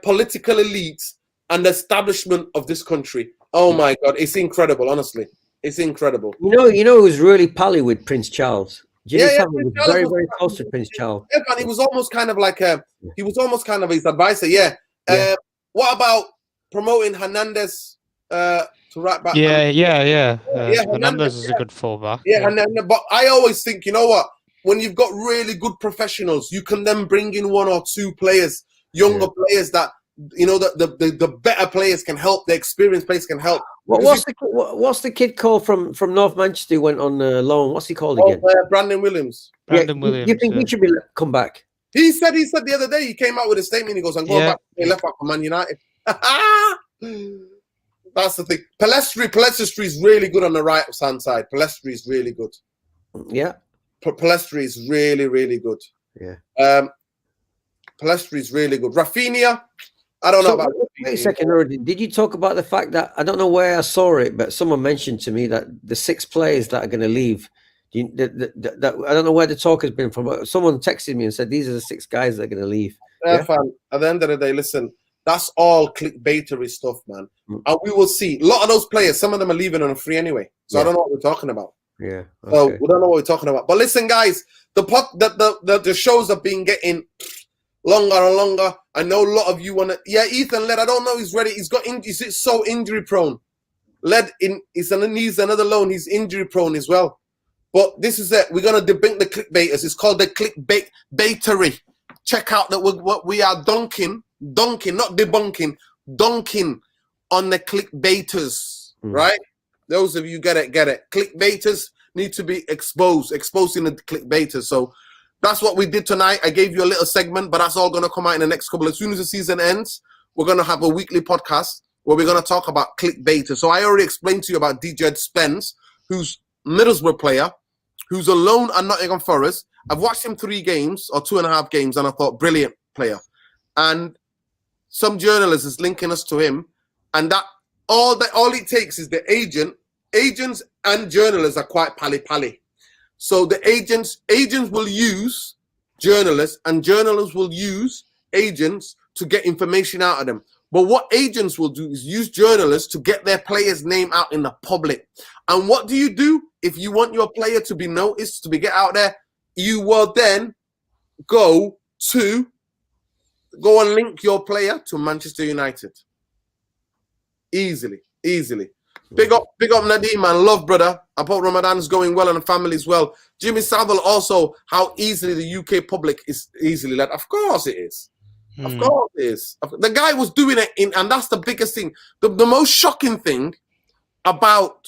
political elites, and the establishment of this country. Oh my God, it's incredible. Honestly, it's incredible. You know, who was really pally with Prince Charles. Jimmy Savile was very, very close to Prince Charles. Yeah, and he was almost kind of like his advisor. Yeah. What about promoting Hernandez to right back? Hernandez is a good fullback. Yeah, but I always think, you know what? When you've got really good professionals, you can then bring in 1 or 2 players, younger players that, the better players can help, the experienced players can help. What's the kid called from North Manchester who went on loan? What's he called again? Brandon Williams. Williams. You think he should be come back? He said the other day, he came out with a statement. He goes, I'm going back to play left back for Man United. That's the thing. Palestri is really good on the right hand side. Palestri is really good. Yeah. Palestri is really, really good. Yeah. Palestri is really good. Rafinha, I don't know about. Wait a second, did you talk about the fact that I don't know where I saw it, but someone mentioned to me that the 6 players that are going to leave, I don't know where the talk has been from. But someone texted me and said these are the 6 guys that are going to leave. Yeah, fam. At the end of the day, listen, that's all clickbaitery stuff, man. And we will see. A lot of those players, some of them are leaving on a free anyway. So I don't know what we're talking about. Yeah. Okay. So we don't know what we're talking about. But listen, guys, the shows have been getting longer and longer. I know a lot of you want to. Yeah, Ethan Led, I don't know he's ready. He's so injury prone. Led he's another loan. He's injury prone as well. But this is it. We're gonna debunk the clickbaiters. It's called the clickbaitery. Check out that what we are dunking, not debunking, dunking on the clickbaiters, right? Those of you get it. Clickbaiters need to be exposing the clickbaiters. So that's what we did tonight. I gave you a little segment, but that's all going to come out in the next couple. As soon as the season ends, we're going to have a weekly podcast where we're going to talk about clickbaiters. So I already explained to you about DJ Spence, who's Middlesbrough player, who's a loan at Nottingham Forest. I've watched him 3 games or 2.5 games, and I thought, brilliant player. And some journalist is linking us to him, and that all it takes is the agents and journalists are quite pally. So the agents will use journalists, and journalists will use agents to get information out of them. But what agents will do is use journalists to get their player's name out in the public. And what do you do if you want your player to be noticed, to be get out there? You will then go and link your player to Manchester United. Easily. Big up Nadeem, man. Love, brother. I hope Ramadan's going well and the family's well. Jimmy Savile also, how easily the UK public is easily led. Of course it is. Of course it is. The guy was doing it and that's the biggest thing. The most shocking thing about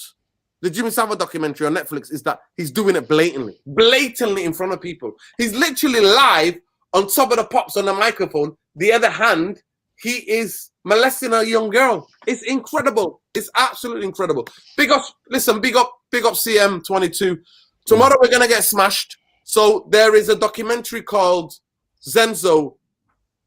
the Jimmy Savile documentary on Netflix is that he's doing it blatantly in front of people. He's literally live on top of the pops on the microphone. The other hand, he is molesting a young girl. It's incredible. It's absolutely incredible. Big up CM22. Tomorrow we're going to get smashed. So there is a documentary called Zenzo,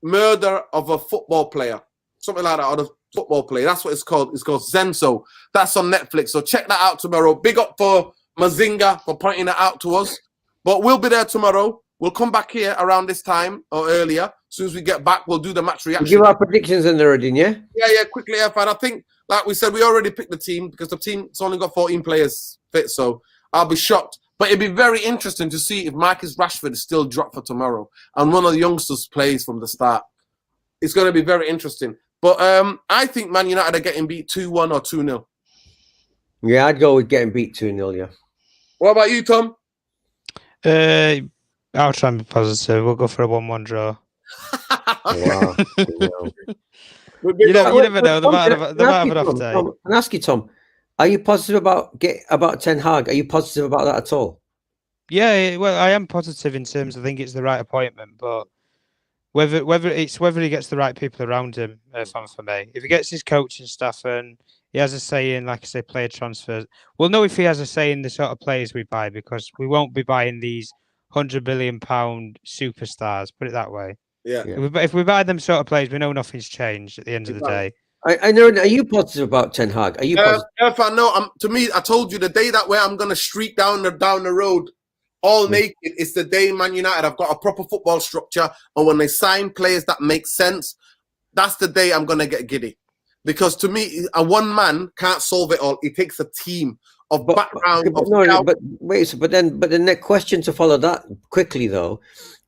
Murder of a Football Player. Something like that, or the football player. That's what it's called. It's called Zenzo. That's on Netflix. So check that out tomorrow. Big up for Mazinga for pointing it out to us. But we'll be there tomorrow. We'll come back here around this time or earlier. As soon as we get back, we'll do the match reaction. We'll give our predictions in there, already, yeah? Yeah, quickly, Irfan. I think, like we said, we already picked the team because the team's only got 14 players fit, so I'll be shocked. But it'd be very interesting to see if Marcus Rashford is still dropped for tomorrow and one of the youngsters plays from the start. It's going to be very interesting. But I think Man United are getting beat 2-1 or 2-0. Yeah, I'd go with getting beat 2-0, yeah. What about you, Tom? I'll try and be positive. We'll go for a 1-1 draw. Wow. You never know. They might have an off day. Tom, and ask you, Tom, are you positive about Ten Hag? Are you positive about that at all? Yeah, well, I am positive in terms I think it's the right appointment, but whether he gets the right people around him, for me. If he gets his coaching staff and he has a say in, like I say, player transfers, we'll know if he has a say in the sort of players we buy because we won't be buying these £100 billion superstars. Put it that way. Yeah. If we buy them sort of players, we know nothing's changed at the end of the day. I know. Are you positive about Ten Hag? Are you positive? If I know, to me, I told you the day that way I'm going to streak down the road all naked. It's the day Man United have got a proper football structure, and when they sign players that make sense, that's the day I'm going to get giddy. Because to me, a one man can't solve it all. It takes a team of background. But then the question to follow that quickly though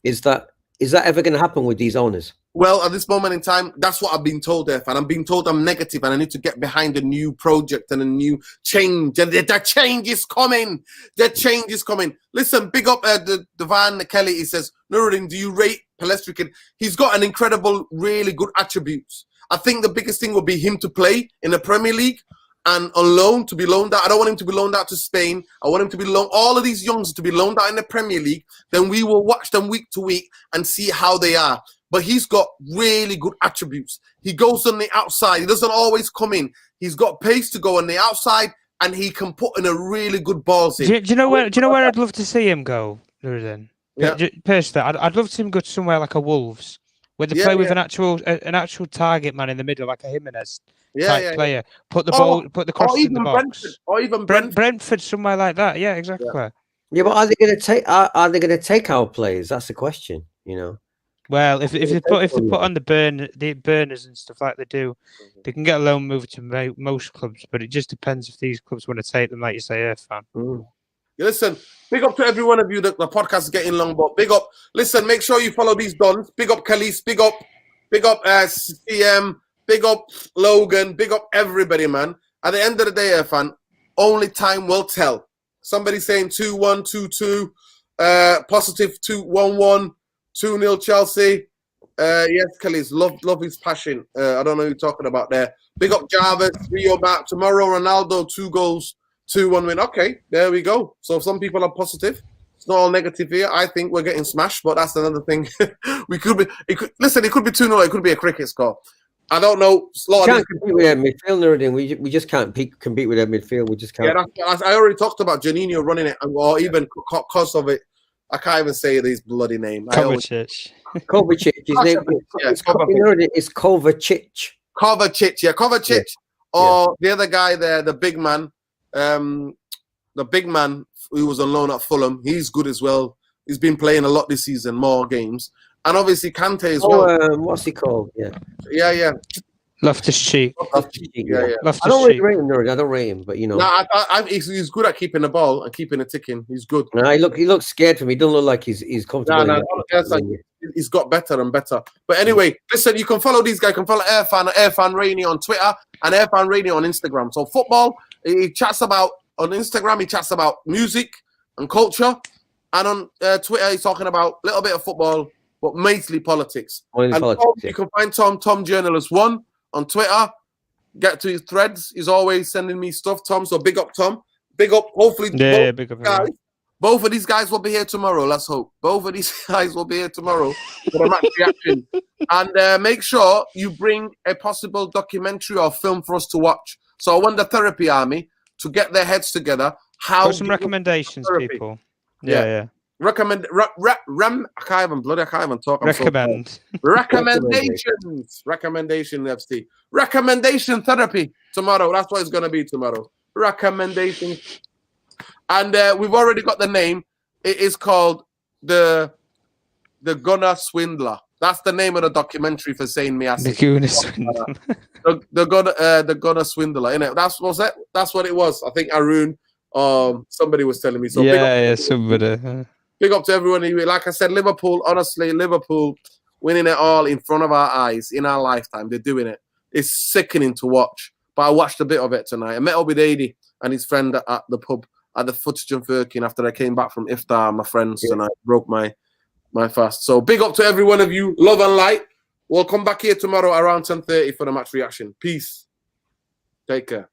is that ever going to happen with these owners? Well, at this moment in time, that's what I've been told, and I'm being told I'm negative and I need to get behind a new project and a new change. And the change is coming. The change is coming. Listen, big up Devan Kelly. He says, Nuruddin, do you rate Palestric? He's got an incredible, really good attributes. I think the biggest thing would be him to play in the Premier League and on loan, to be loaned out. I don't want him to be loaned out to Spain. I want him to be loaned, all of these youngsters to be loaned out in the Premier League. Then we will watch them week to week and see how they are. But he's got really good attributes. He goes on the outside. He doesn't always come in. He's got pace to go on the outside, and he can put in a really good balls in. Do you know where I'd love to see him go, Nuruddin? Yeah. Personally, I'd love to see him go somewhere like a Wolves, where they play with an actual target man in the middle, like a Jimenez type player. Put the ball, put the cross in the box. Brentford, or even Brentford, somewhere like that. Yeah, exactly. Yeah, but are they going to take? Are they going to take our players? That's the question. You know. Well, if they put on the burners and stuff like they do, they can get a loan move to most clubs. But it just depends if these clubs want to take them, like you say, Irfan. Listen, big up to every one of you. The podcast is getting long, but big up. Listen, make sure you follow these dons. Big up Khalees. Big up CM. Big up Logan. Big up everybody, man. At the end of the day, Irfan, only time will tell. Somebody saying 2-1, 2-2, positive 2-1-1. 2-0 Chelsea. Yes, Khalees, love his passion. I don't know who you're talking about there. Big up Jarvis, Rio Map. Tomorrow, Ronaldo, 2 goals, 2-1 win. Okay, there we go. So some people are positive. It's not all negative here. I think we're getting smashed, but that's another thing. It could be 2-0. It could be a cricket score. I don't know. Can't compete with their midfield, Nuruddin. We just can't compete with their midfield. We just can't. Yeah, I already talked about Janino running it, or even cause of it. I can't even say his bloody name. Kovacic. Kovacic. His name is Kovacic. Kovacic, yeah, Kovacic. Yeah. Or the other guy there, the big man who was on loan at Fulham. He's good as well. He's been playing a lot this season, more games. And obviously Kante as well. What's he called? Yeah. Loftus-Cheek. Yeah. I don't really rate him, Nuruddin. I don't rate him, but you know. He's good at keeping the ball and keeping it ticking. He's good. No, he looks scared for me. He doesn't look like he's comfortable. He's got better and better. But anyway, listen, you can follow these guys. You can follow Irfan Rainey on Twitter and Irfan Rainey on Instagram. So football, he chats about on Instagram. He chats about music and culture, and on Twitter, he's talking about a little bit of football, but mainly politics. You can find Tom Journalist 1 on Twitter. Get to his threads. He's always sending me stuff, Tom. So big up, Tom. Big up. Hopefully, big up, guys. Both of these guys will be here tomorrow. Let's hope. Both of these guys will be here tomorrow for the match reaction. And make sure you bring a possible documentary or film for us to watch. So I want the Therapy Army to get their heads together. Put some recommendations, people. Yeah. I can't even talk. Recommend. Recommendations. Recommendation, FT. Recommendation therapy tomorrow. That's what it's going to be tomorrow. Recommendations. And we've already got the name. It is called The Gunner Swindler. That's the name of the documentary for saying me. The Gunner Swindler. the Gunner Swindler. Innit? That's what it was. I think Arun, somebody was telling me. So somebody. Big up to everyone. Like I said, Liverpool, honestly, Liverpool winning it all in front of our eyes in our lifetime. They're doing it. It's sickening to watch. But I watched a bit of it tonight. I met up with Adi and his friend at the pub at the Footage and Firkin after I came back from Iftar, my friends, and I broke my fast. So big up to every one of you. Love and light. We'll come back here tomorrow around 10:30 for the match reaction. Peace. Take care.